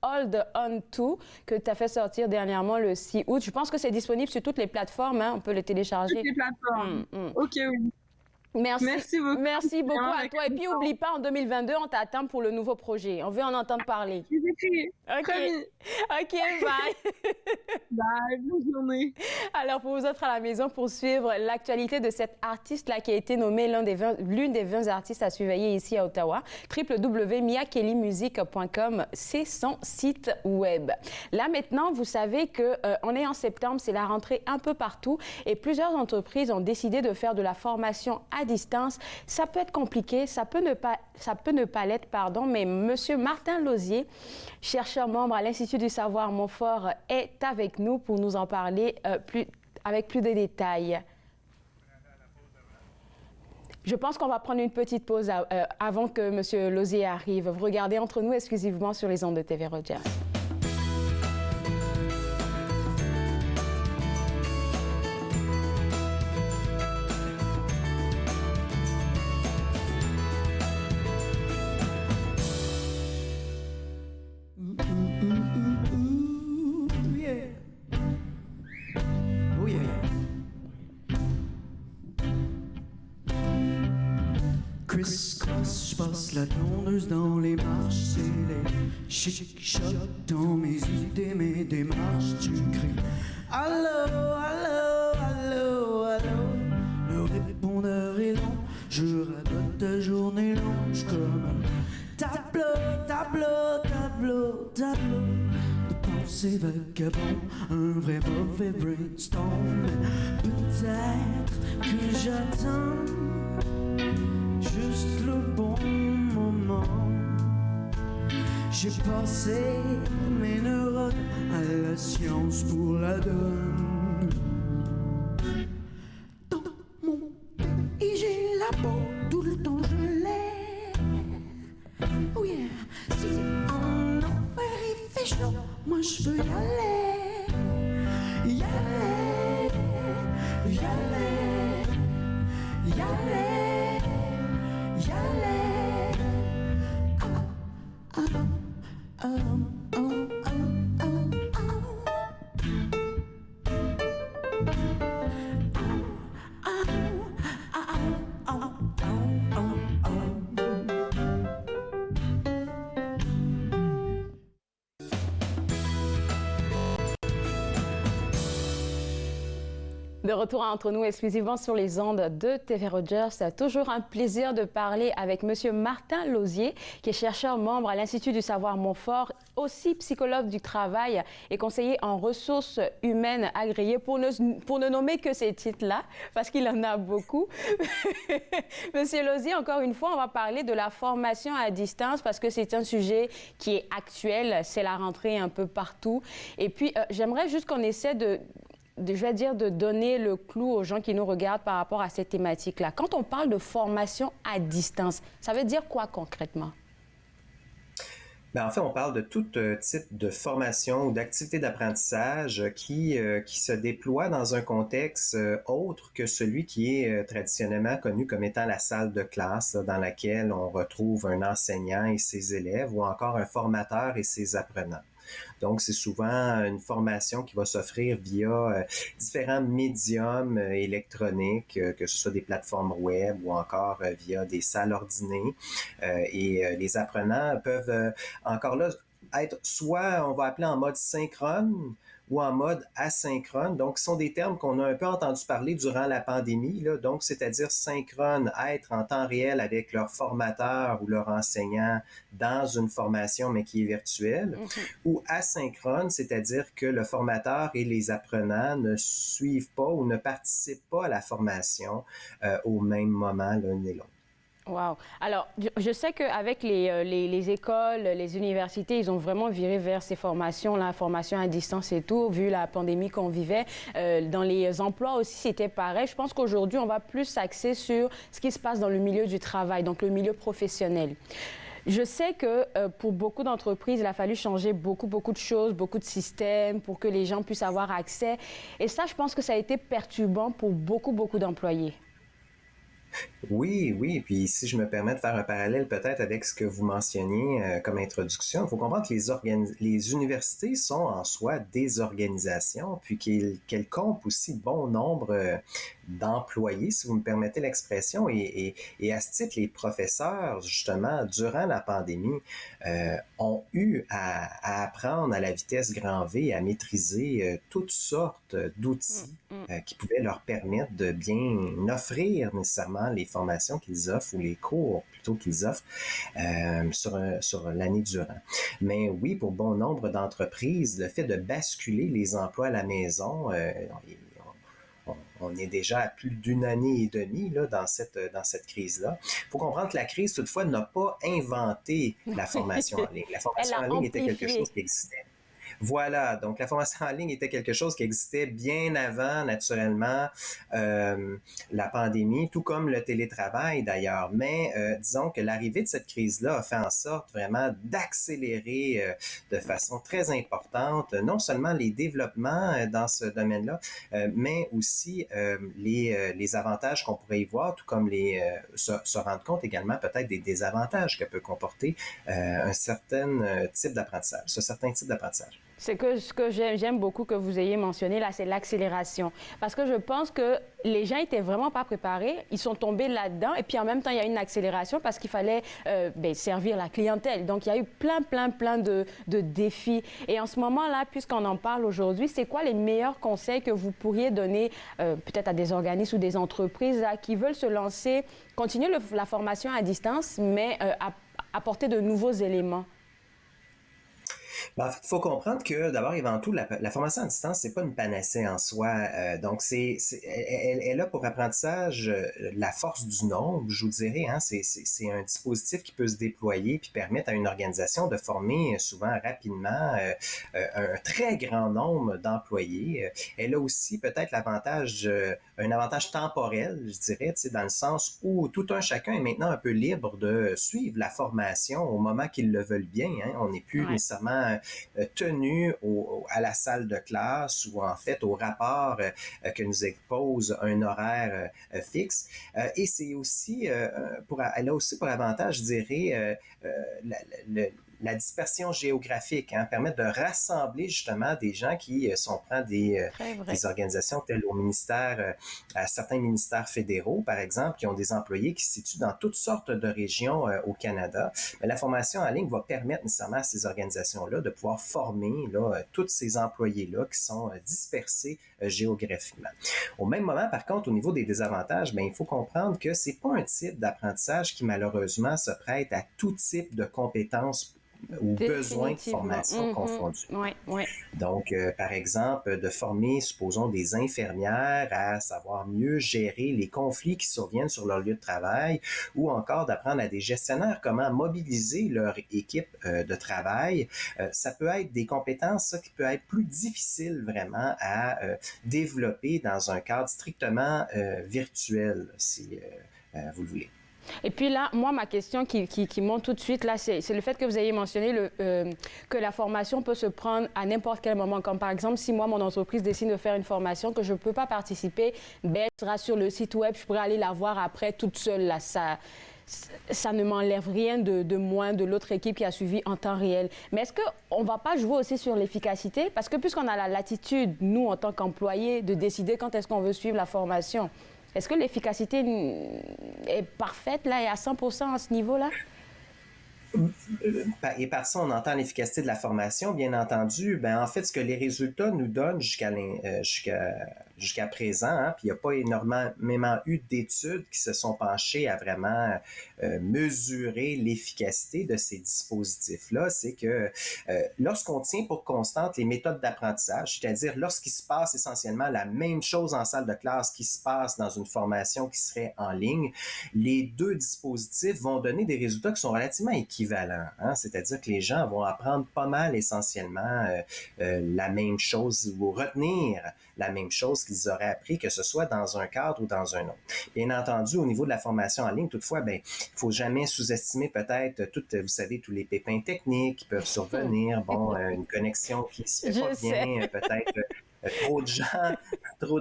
Hold On To, que tu as fait sortir dernièrement le 6 août. Je pense que c'est disponible sur toutes les plateformes. Hein? On peut le télécharger. Toutes les plateformes. OK, oui. Merci beaucoup. Merci beaucoup à toi. Et puis, content. n'oublie pas, en 2022, on t'attend pour le nouveau projet. On veut en entendre parler. Je vous écris. OK, bye. Bye, bonne journée. Alors, pour vous autres à la maison, pour suivre l'actualité de cette artiste-là qui a été nommée l'une des 20 artistes à surveiller ici à Ottawa, www.miakellymusic.com, c'est son site web. Là, maintenant, vous savez qu'on est en septembre, c'est la rentrée un peu partout et plusieurs entreprises ont décidé de faire de la formation à à distance, ça peut être compliqué, ça peut ne pas l'être, pardon, mais Monsieur Martin Lauzier, chercheur membre à l'Institut du savoir Montfort, est avec nous pour nous en parler avec plus de détails. Je pense qu'on va prendre une petite pause avant que M. Lauzier arrive. Vous regardez Entre nous exclusivement sur les ondes de TV Rogers. Criss-cross, je passe la tondeuse dans les marches, c'est les chic-chocs dans mes idées, mes démarches. Tu cries allô, allô, allô, allô. Le répondeur est long, je radote ta journée longe comme un tableau, tableau, tableau, tableau de pensées vagabond, un vrai mauvais brainstorm. Peut-être que j'attends juste le bon moment. J'ai passé mes neurones à la science pour la donne. Dans mon pays, j'ai la peau, tout le temps je l'ai. Oh yeah, si en enfer il fait chaud, moi je veux y aller. Y aller, y aller, y aller. De retour Entre nous exclusivement sur les ondes de TV Rogers. C'est toujours un plaisir de parler avec M. Martin Lauzier, qui est chercheur membre à l'Institut du savoir Montfort, aussi psychologue du travail et conseiller en ressources humaines agréé, pour ne nommer que ces titres-là, parce qu'il en a beaucoup. Monsieur Lauzier, encore une fois, on va parler de la formation à distance parce que c'est un sujet qui est actuel, c'est la rentrée un peu partout. Et puis, j'aimerais juste qu'on essaie de donner le clou aux gens qui nous regardent par rapport à cette thématique-là. Quand on parle de formation à distance, ça veut dire quoi concrètement? En fait, on parle de tout type de formation ou d'activité d'apprentissage qui se déploie dans un contexte autre que celui qui est traditionnellement connu comme étant la salle de classe, dans laquelle on retrouve un enseignant et ses élèves ou encore un formateur et ses apprenants. Donc, c'est souvent une formation qui va s'offrir via différents médiums électroniques, que ce soit des plateformes web ou encore via des salles ordinnées. Et les apprenants peuvent encore là être soit, on va appeler en mode synchrone, ou en mode asynchrone. Donc, ce sont des termes qu'on a un peu entendu parler durant la pandémie, là. Donc, c'est-à-dire synchrone, être en temps réel avec leur formateur ou leur enseignant dans une formation, mais qui est virtuelle, ou asynchrone, c'est-à-dire que le formateur et les apprenants ne suivent pas ou ne participent pas à la formation au même moment l'un et l'autre. Wow. Alors, je sais qu'avec les écoles, les universités, ils ont vraiment viré vers ces formations-là, formation à distance et tout, vu la pandémie qu'on vivait. Dans les emplois aussi, c'était pareil. Je pense qu'aujourd'hui, on va plus s'axer sur ce qui se passe dans le milieu du travail, donc le milieu professionnel. Je sais que pour beaucoup d'entreprises, il a fallu changer beaucoup de choses, beaucoup de systèmes pour que les gens puissent avoir accès. Et ça, je pense que ça a été perturbant pour beaucoup d'employés. Oui. Puis si je me permets de faire un parallèle peut-être avec ce que vous mentionniez comme introduction, il faut comprendre que les universités sont en soi des organisations, puis qu'elles comptent aussi bon nombre d'employés, si vous me permettez l'expression. Et à ce titre, les professeurs, justement, durant la pandémie, ont eu à apprendre à la vitesse grand V, à maîtriser toutes sortes d'outils qui pouvaient leur permettre de bien offrir nécessairement les formations qu'ils offrent ou les cours plutôt qu'ils offrent sur l'année durant. Mais oui, pour bon nombre d'entreprises, le fait de basculer les emplois à la maison, on est déjà à plus d'une année et demie là, dans cette crise-là. Il faut comprendre que la crise, toutefois, n'a pas inventé la formation en ligne. La formation en ligne était quelque chose qui existait. Voilà, donc la formation en ligne était quelque chose qui existait bien avant, naturellement, la pandémie, tout comme le télétravail d'ailleurs. Mais disons que l'arrivée de cette crise-là a fait en sorte vraiment d'accélérer de façon très importante, non seulement les développements dans ce domaine-là, mais aussi les avantages qu'on pourrait y voir, tout comme se rendre compte également peut-être des désavantages que peut comporter un certain type d'apprentissage, ce certain type d'apprentissage. Ce que j'aime beaucoup que vous ayez mentionné là, c'est l'accélération. Parce que je pense que les gens étaient vraiment pas préparés, ils sont tombés là-dedans et puis en même temps, il y a une accélération parce qu'il fallait servir la clientèle. Donc, il y a eu plein de défis. Et en ce moment-là, puisqu'on en parle aujourd'hui, c'est quoi les meilleurs conseils que vous pourriez donner peut-être à des organismes ou des entreprises là, qui veulent se lancer, continuer la formation à distance, mais apporter de nouveaux éléments? Ben, en fait, il faut comprendre que d'abord et avant tout, la formation à distance, c'est pas une panacée en soi. Donc, elle a pour apprentissage la force du nombre, je vous dirais. Hein, c'est un dispositif qui peut se déployer puis permettre à une organisation de former souvent rapidement un très grand nombre d'employés. Elle a aussi peut-être un avantage temporel, je dirais, dans le sens où tout un chacun est maintenant un peu libre de suivre la formation au moment qu'ils le veulent bien. Hein. On n'est plus nécessairement tenu à la salle de classe ou en fait au rapport que nous impose un horaire fixe. Et c'est aussi, elle a aussi pour avantage, je dirais, la dispersion géographique, hein, permettre de rassembler justement des gens qui sont des organisations telles au ministère, à certains ministères fédéraux, par exemple, qui ont des employés qui se situent dans toutes sortes de régions au Canada. Mais la formation en ligne va permettre nécessairement à ces organisations-là de pouvoir former tous ces employés-là qui sont dispersés géographiquement. Au même moment, par contre, au niveau des désavantages, il faut comprendre que c'est pas un type d'apprentissage qui malheureusement se prête à tout type de compétences ou besoins de formation confondus. Donc, par exemple, de former, supposons, des infirmières à savoir mieux gérer les conflits qui surviennent sur leur lieu de travail ou encore d'apprendre à des gestionnaires comment mobiliser leur équipe de travail. Ça peut être des compétences qui peuvent être plus difficiles vraiment à développer dans un cadre strictement virtuel, si vous le voulez. Et puis là, moi, ma question qui monte tout de suite, là, c'est le fait que vous ayez mentionné que la formation peut se prendre à n'importe quel moment. Comme par exemple, si moi, mon entreprise décide de faire une formation que je ne peux pas participer, elle sera sur le site web, je pourrais aller la voir après toute seule. Là, ça ne m'enlève rien de moins de l'autre équipe qui a suivi en temps réel. Mais est-ce qu'on ne va pas jouer aussi sur l'efficacité? Parce que puisqu'on a la latitude, nous, en tant qu'employés, de décider quand est-ce qu'on veut suivre la formation, est-ce que l'efficacité est parfaite là et à 100% à ce niveau-là? Et par ça, on entend l'efficacité de la formation, bien entendu. En fait, ce que les résultats nous donnent jusqu'à présent, hein, puis il n'y a pas énormément eu d'études qui se sont penchées à vraiment mesurer l'efficacité de ces dispositifs-là, c'est que lorsqu'on tient pour constante les méthodes d'apprentissage, c'est-à-dire lorsqu'il se passe essentiellement la même chose en salle de classe qui se passe dans une formation qui serait en ligne, les deux dispositifs vont donner des résultats qui sont relativement équivalents. Hein? C'est-à-dire que les gens vont apprendre pas mal essentiellement la même chose ou retenir la même chose qu'ils auraient appris, que ce soit dans un cadre ou dans un autre. Bien entendu, au niveau de la formation en ligne, toutefois, il ne faut jamais sous-estimer peut-être vous savez, tous les pépins techniques qui peuvent survenir, une connexion qui se fait pas bien, peut-être trop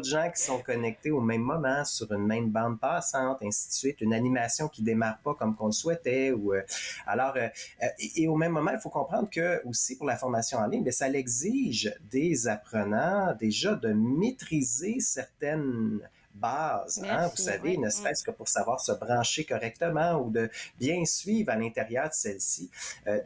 de gens qui sont connectés au même moment sur une même bande passante, ainsi de suite, une animation qui démarre pas comme qu'on le souhaitait. Et au même moment, il faut comprendre que aussi pour la formation en ligne, ça l'exige des apprenants déjà de maîtriser certaines bases, hein, vous savez, ne serait-ce que pour savoir se brancher correctement ou de bien suivre à l'intérieur de celle-ci.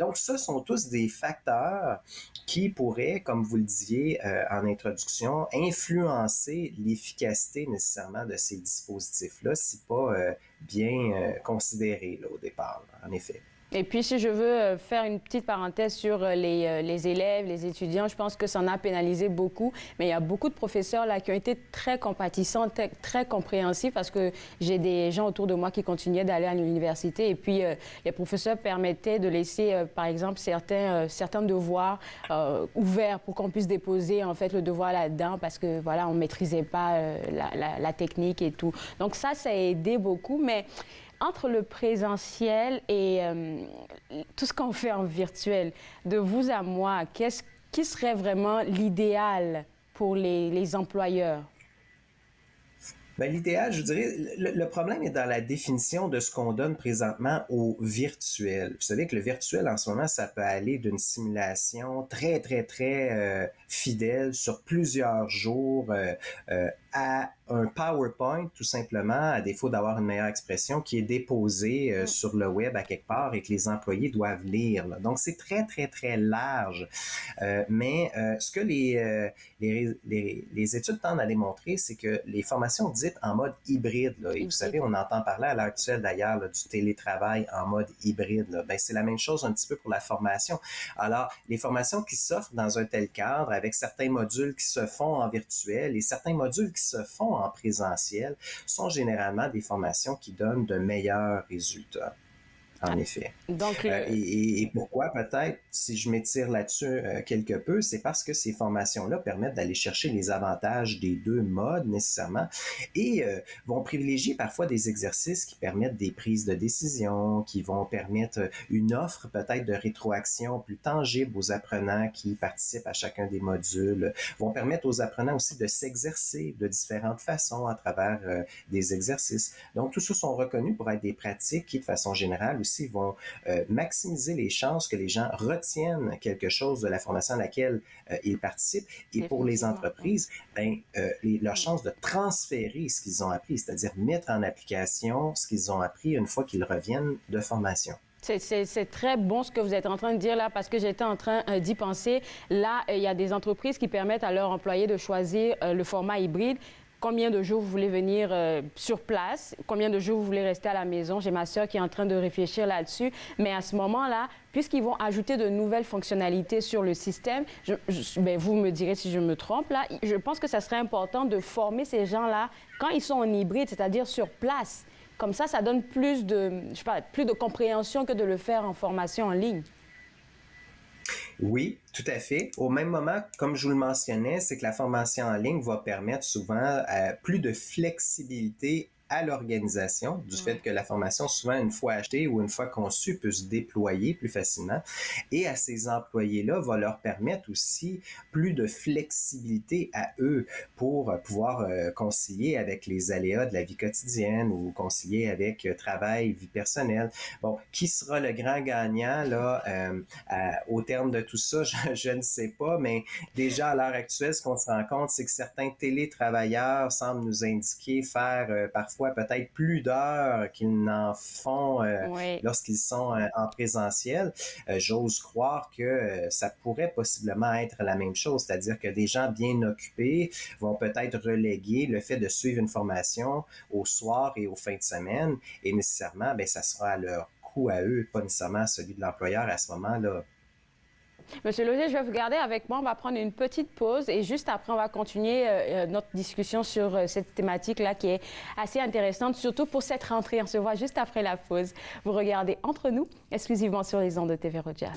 Donc, ce sont tous des facteurs qui pourraient, comme vous le disiez en introduction, influencer l'efficacité nécessairement de ces dispositifs-là, si pas bien considérés là, au départ, en effet. Et puis, si je veux faire une petite parenthèse sur les élèves, les étudiants, je pense que ça en a pénalisé beaucoup. Mais il y a beaucoup de professeurs là qui ont été très compatissants, très compréhensifs parce que j'ai des gens autour de moi qui continuaient d'aller à l'université. Et puis, les professeurs permettaient de laisser, par exemple, certains devoirs ouverts pour qu'on puisse déposer en fait le devoir là-dedans parce que voilà, on maîtrisait pas la technique et tout. Donc ça a aidé beaucoup. Mais entre le présentiel et tout ce qu'on fait en virtuel, de vous à moi, qui serait vraiment l'idéal pour les employeurs? Ben, l'idéal, je dirais, le problème est dans la définition de ce qu'on donne présentement au virtuel. Vous savez que le virtuel, en ce moment, ça peut aller d'une simulation très, très, très fidèle sur plusieurs jours à un PowerPoint, tout simplement, à défaut d'avoir une meilleure expression, qui est déposé sur le web à quelque part et que les employés doivent lire. Là. Donc, c'est très, très, très large. Mais ce que les études tendent à démontrer, c'est que les formations dites en mode hybride, là, et vous savez, on entend parler à l'heure actuelle, d'ailleurs, là, du télétravail en mode hybride. Là. Ben, c'est la même chose un petit peu pour la formation. Alors, les formations qui s'offrent dans un tel cadre, avec certains modules qui se font en virtuel et certains modules qui se font en présentiel, sont généralement des formations qui donnent de meilleurs résultats. En effet. Donc, et pourquoi peut-être, si je m'étire là-dessus quelque peu, c'est parce que ces formations-là permettent d'aller chercher les avantages des deux modes nécessairement et vont privilégier parfois des exercices qui permettent des prises de décision, qui vont permettre une offre peut-être de rétroaction plus tangible aux apprenants qui participent à chacun des modules, vont permettre aux apprenants aussi de s'exercer de différentes façons à travers des exercices. Donc, tout ça sont reconnus pour être des pratiques qui, de façon générale, aussi vont maximiser les chances que les gens retiennent quelque chose de la formation à laquelle ils participent. Et pour les entreprises, leurs chances de transférer ce qu'ils ont appris, c'est-à-dire mettre en application ce qu'ils ont appris une fois qu'ils reviennent de formation. C'est très bon ce que vous êtes en train de dire là, parce que j'étais en train d'y penser. Là, il y a des entreprises qui permettent à leurs employés de choisir le format hybride. Combien de jours vous voulez venir sur place? Combien de jours vous voulez rester à la maison? J'ai ma sœur qui est en train de réfléchir là-dessus. Mais à ce moment-là, puisqu'ils vont ajouter de nouvelles fonctionnalités sur le système, vous me direz si je me trompe, là, je pense que ça serait important de former ces gens-là quand ils sont en hybride, c'est-à-dire sur place. Comme ça donne plus de compréhension que de le faire en formation en ligne. Oui, tout à fait. Au même moment, comme je vous le mentionnais, c'est que la formation en ligne va permettre souvent plus de flexibilité à l'organisation, du fait que la formation, souvent, une fois achetée ou une fois conçue, peut se déployer plus facilement. Et à ces employés-là, va leur permettre aussi plus de flexibilité à eux pour pouvoir concilier avec les aléas de la vie quotidienne ou concilier avec travail, vie personnelle. Bon, qui sera le grand gagnant là au terme de tout ça? Je ne sais pas, mais déjà à l'heure actuelle, ce qu'on se rend compte, c'est que certains télétravailleurs semblent nous indiquer faire parfois peut-être plus d'heures qu'ils n'en font lorsqu'ils sont en présentiel. J'ose croire que ça pourrait possiblement être la même chose, c'est-à-dire que des gens bien occupés vont peut-être reléguer le fait de suivre une formation au soir et aux fins de semaine, et nécessairement, ça sera à leur coût à eux, pas nécessairement à celui de l'employeur à ce moment-là. Monsieur Lausier, je vais vous garder avec moi. On va prendre une petite pause et juste après, on va continuer notre discussion sur cette thématique-là qui est assez intéressante, surtout pour cette rentrée. On se voit juste après la pause. Vous regardez Entre nous, exclusivement sur les ondes de TV Rogers.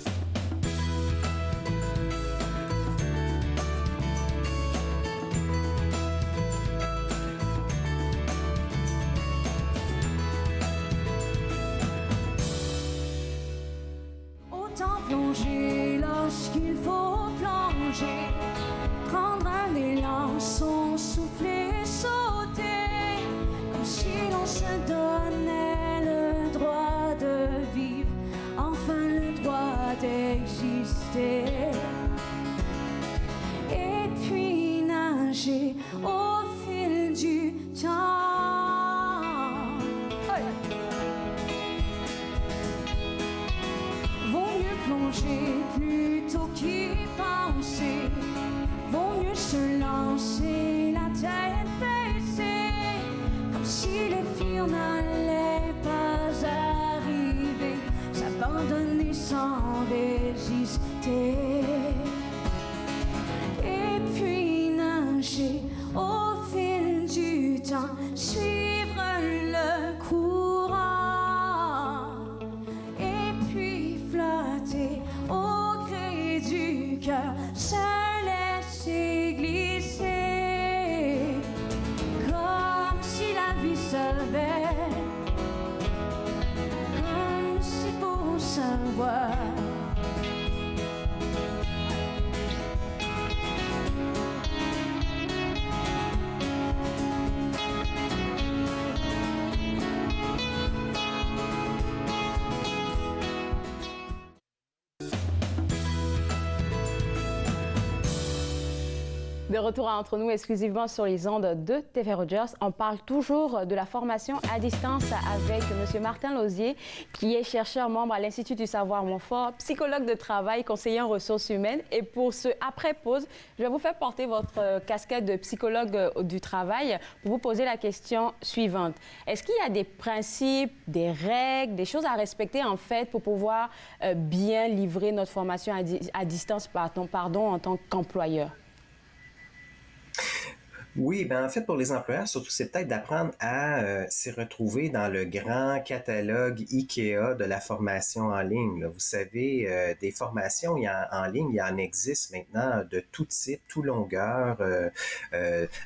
Autant plonger lorsqu'il faut plonger, prendre un élan, son souffle et sauter, comme si l'on se donnait le droit de vivre, enfin le droit d'exister. Et puis nager au fil du temps. Plonger plutôt qu'y penser, vaut mieux se lancer la tête baissée, comme si le pire n'allait pas arriver, s'abandonner sans résister. Et puis nager au fil du temps, suivre le courant. Et puis flotter au gré du cœur, se laisser glisser. Comme si la vie savait, comme si pour savoir. De retour entre nous exclusivement sur les ondes de TV Rogers, on parle toujours de la formation à distance avec M. Martin Lauzier, qui est chercheur membre à l'Institut du savoir Montfort, psychologue de travail, conseiller en ressources humaines. Et pour ce après-pause, je vais vous faire porter votre casquette de psychologue du travail pour vous poser la question suivante. Est-ce qu'il y a des principes, des règles, des choses à respecter en fait pour pouvoir bien livrer notre formation à distance en tant qu'employeur? Oui, ben en fait, pour les employeurs, surtout, c'est peut-être d'apprendre à s'y retrouver dans le grand catalogue IKEA de la formation en ligne. Là. Vous savez, des formations en ligne, il en existe maintenant de tout type, tout longueur,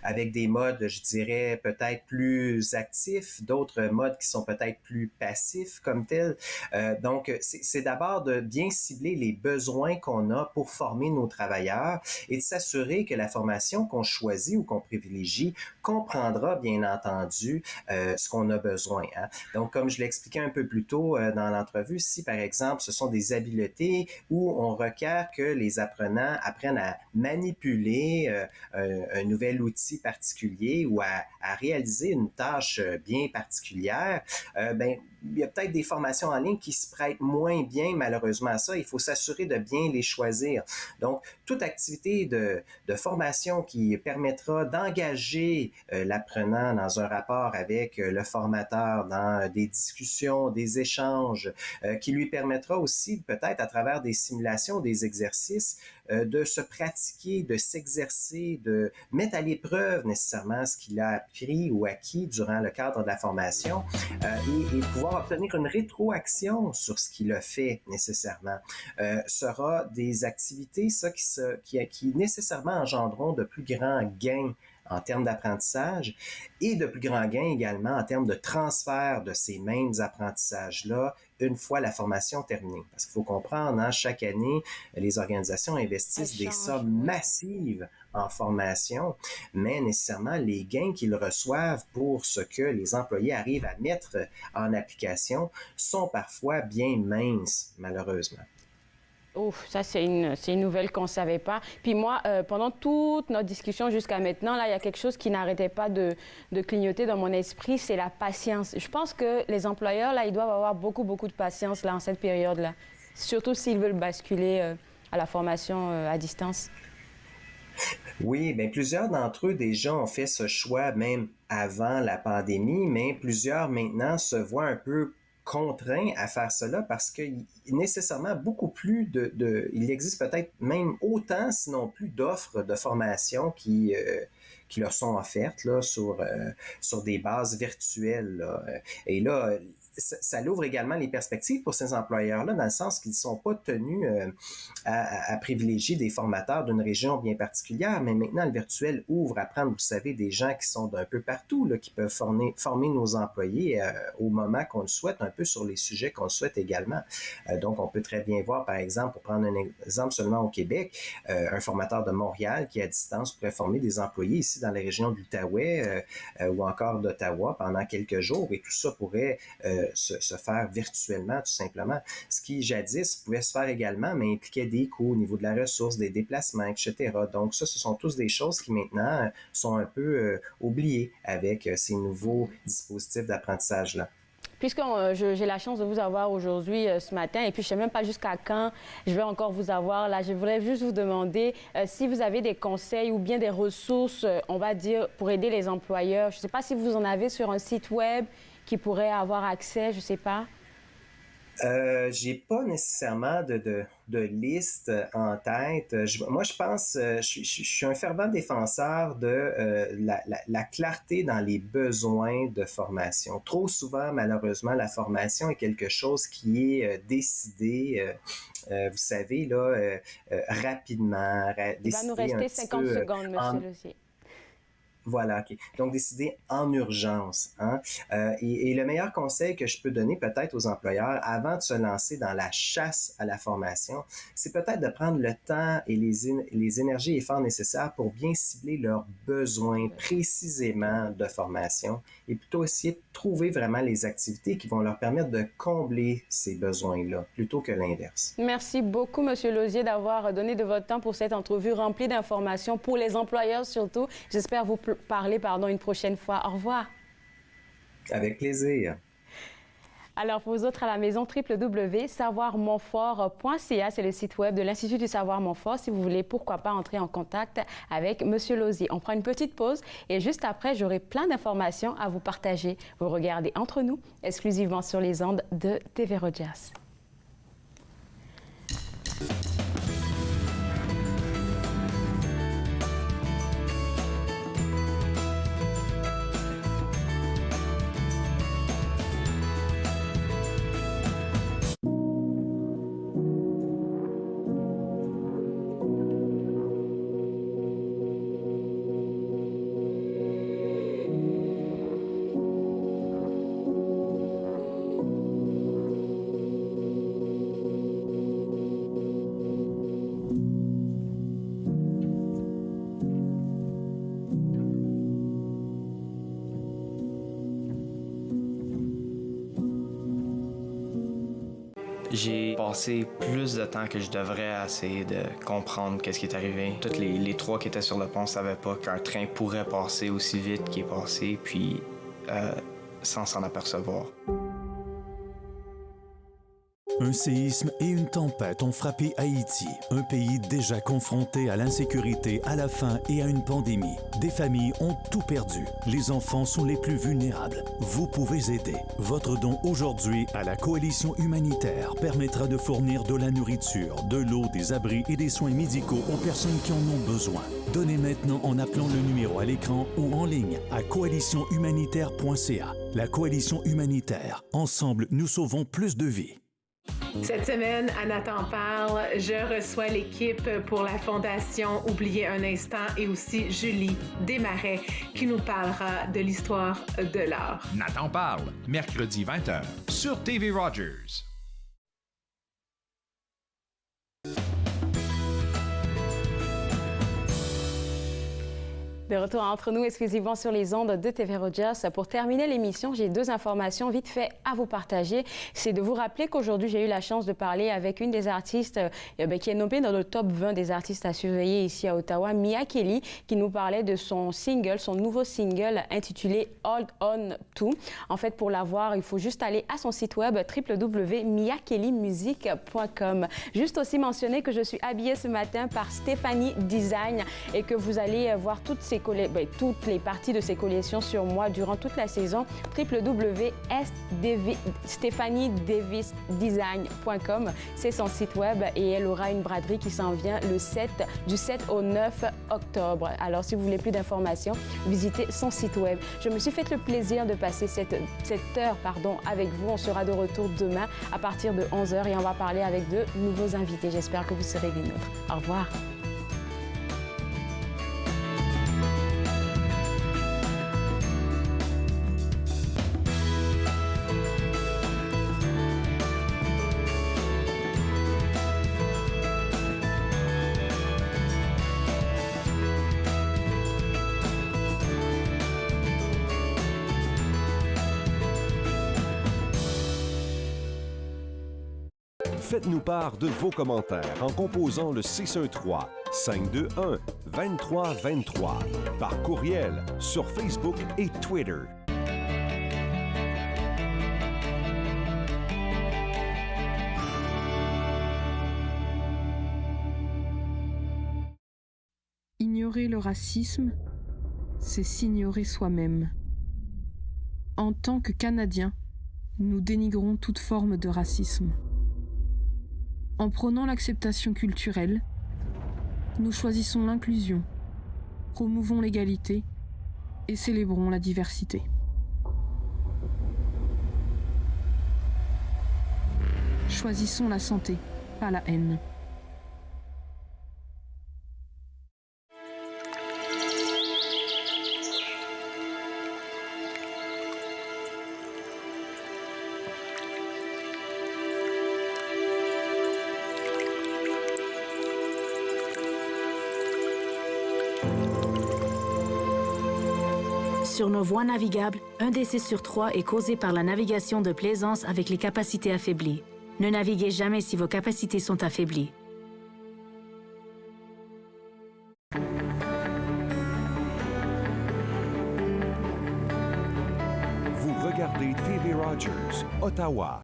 avec des modes, je dirais, peut-être plus actifs, d'autres modes qui sont peut-être plus passifs comme tels. Donc, c'est d'abord de bien cibler les besoins qu'on a pour former nos travailleurs et de s'assurer que la formation qu'on choisit ou qu'on privilégie comprendra bien entendu ce qu'on a besoin. Hein. Donc, comme je l'expliquais un peu plus tôt dans l'entrevue, si par exemple ce sont des habiletés où on requiert que les apprenants apprennent à manipuler un nouvel outil particulier ou à réaliser une tâche bien particulière, ben il y a peut-être des formations en ligne qui se prêtent moins bien malheureusement à ça. Il faut s'assurer de bien les choisir. Donc, toute activité de formation qui permettra d'engager l'apprenant dans un rapport avec le formateur, dans des discussions, des échanges, qui lui permettra aussi peut-être à travers des simulations, des exercices, de se pratiquer, de s'exercer, de mettre à l'épreuve nécessairement ce qu'il a appris ou acquis durant le cadre de la formation et pouvoir obtenir une rétroaction sur ce qu'il a fait nécessairement. Sera des activités, ça, qui nécessairement engendreront de plus grands gains en termes d'apprentissage et de plus grands gains également en termes de transfert de ces mêmes apprentissages-là une fois la formation terminée. Parce qu'il faut comprendre, hein, chaque année, les organisations investissent des sommes massives en formation, mais nécessairement les gains qu'ils reçoivent pour ce que les employés arrivent à mettre en application sont parfois bien minces, malheureusement. Ouf, ça, c'est une nouvelle qu'on ne savait pas. Puis moi, pendant toute notre discussion jusqu'à maintenant, là, il y a quelque chose qui n'arrêtait pas de clignoter dans mon esprit, c'est la patience. Je pense que les employeurs, là, ils doivent avoir beaucoup de patience, là, en cette période-là. Surtout s'ils veulent basculer à la formation à distance. Oui, bien, plusieurs d'entre eux déjà ont fait ce choix même avant la pandémie, mais plusieurs maintenant se voient un peu contraints à faire cela parce que nécessairement beaucoup plus il existe peut-être même autant, sinon plus d'offres de formation qui leur sont offertes là, sur des bases virtuelles. Là. Et là, ça ouvre également les perspectives pour ces employeurs-là, dans le sens qu'ils ne sont pas tenus à privilégier des formateurs d'une région bien particulière, mais maintenant, le virtuel ouvre à prendre, vous savez, des gens qui sont d'un peu partout, là, qui peuvent former nos employés au moment qu'on le souhaite, un peu sur les sujets qu'on le souhaite également. Donc, on peut très bien voir, par exemple, pour prendre un exemple seulement au Québec, un formateur de Montréal qui, à distance, pourrait former des employés ici dans la région de l'Outaouais ou encore d'Ottawa pendant quelques jours, et tout ça pourrait se faire virtuellement, tout simplement. Ce qui, jadis, pouvait se faire également, mais impliquait des coûts au niveau de la ressource, des déplacements, etc. Donc ça, ce sont tous des choses qui maintenant sont un peu oubliées avec ces nouveaux dispositifs d'apprentissage-là. Puisque j'ai la chance de vous avoir aujourd'hui, ce matin, et puis je ne sais même pas jusqu'à quand je vais encore vous avoir là, je voudrais juste vous demander si vous avez des conseils ou bien des ressources, on va dire, pour aider les employeurs. Je ne sais pas si vous en avez sur un site web qui pourrait avoir accès, je ne sais pas. J'ai pas nécessairement de liste en tête. Moi, je pense, je suis un fervent défenseur de la clarté dans les besoins de formation. Trop souvent, malheureusement, la formation est quelque chose qui est décidé, vous savez, là, rapidement. Il va nous rester 50 secondes, Monsieur Lozier. Voilà, OK. Donc, décider en urgence. Hein? Et le meilleur conseil que je peux donner peut-être aux employeurs avant de se lancer dans la chasse à la formation, c'est peut-être de prendre le temps et les énergies et efforts nécessaires pour bien cibler leurs besoins précisément de formation et plutôt essayer de trouver vraiment les activités qui vont leur permettre de combler ces besoins-là plutôt que l'inverse. Merci beaucoup, Monsieur Lozier, d'avoir donné de votre temps pour cette entrevue remplie d'informations pour les employeurs surtout. J'espère vous parler une prochaine fois. Au revoir. Avec plaisir. Alors, pour vous autres à la maison, www.savoirmontfort.ca, c'est le site web de l'Institut du Savoir Montfort. Si vous voulez, pourquoi pas entrer en contact avec Monsieur Lozier. On prend une petite pause et juste après, j'aurai plein d'informations à vous partager. Vous regardez Entre nous, exclusivement sur les ondes de TV Rogers. J'ai passé plus de temps que je devrais à essayer de comprendre qu'est-ce qui est arrivé. Tous les trois qui étaient sur le pont ne savaient pas qu'un train pourrait passer aussi vite qu'il est passé, puis sans s'en apercevoir. Un séisme et une tempête ont frappé Haïti, un pays déjà confronté à l'insécurité, à la faim et à une pandémie. Des familles ont tout perdu. Les enfants sont les plus vulnérables. Vous pouvez aider. Votre don aujourd'hui à la Coalition humanitaire permettra de fournir de la nourriture, de l'eau, des abris et des soins médicaux aux personnes qui en ont besoin. Donnez maintenant en appelant le numéro à l'écran ou en ligne à coalitionhumanitaire.ca. La Coalition humanitaire. Ensemble, nous sauvons plus de vies. Cette semaine, à Nathan parle, je reçois l'équipe pour la Fondation Oubliez un instant et aussi Julie Desmarais qui nous parlera de l'histoire de l'art. Nathan parle, mercredi 20h sur TV Rogers. De retour entre nous exclusivement sur les ondes de TV Rogers. Pour terminer l'émission, j'ai deux informations vite fait à vous partager. C'est de vous rappeler qu'aujourd'hui, j'ai eu la chance de parler avec une des artistes qui est nommée dans le top 20 des artistes à surveiller ici à Ottawa, Mia Kelly, qui nous parlait de son nouveau single intitulé Hold On To. En fait, pour l'avoir, il faut juste aller à son site web www.miakellymusic.com. Juste aussi mentionner que je suis habillée ce matin par Stéphanie Design et que vous allez voir toutes les parties de ces collections sur moi durant toute la saison. www.stephaniedavisdesign.com, c'est son site web et elle aura une braderie qui s'en vient du 7 au 9 octobre. Alors, si vous voulez plus d'informations, visitez son site web. Je me suis fait le plaisir de passer cette heure avec vous. On sera de retour demain à partir de 11h et on va parler avec de nouveaux invités. J'espère que vous serez des nôtres. Au revoir. Faites-nous part de vos commentaires en composant le 613-521-2323 par courriel sur Facebook et Twitter. Ignorer le racisme, c'est s'ignorer soi-même. En tant que Canadien, nous dénigrons toute forme de racisme. En prônant l'acceptation culturelle, nous choisissons l'inclusion, promouvons l'égalité et célébrons la diversité. Choisissons la santé, pas la haine. Sur nos voies navigables, un décès sur 3 est causé par la navigation de plaisance avec les capacités affaiblies. Ne naviguez jamais si vos capacités sont affaiblies. Vous regardez TV Rogers, Ottawa.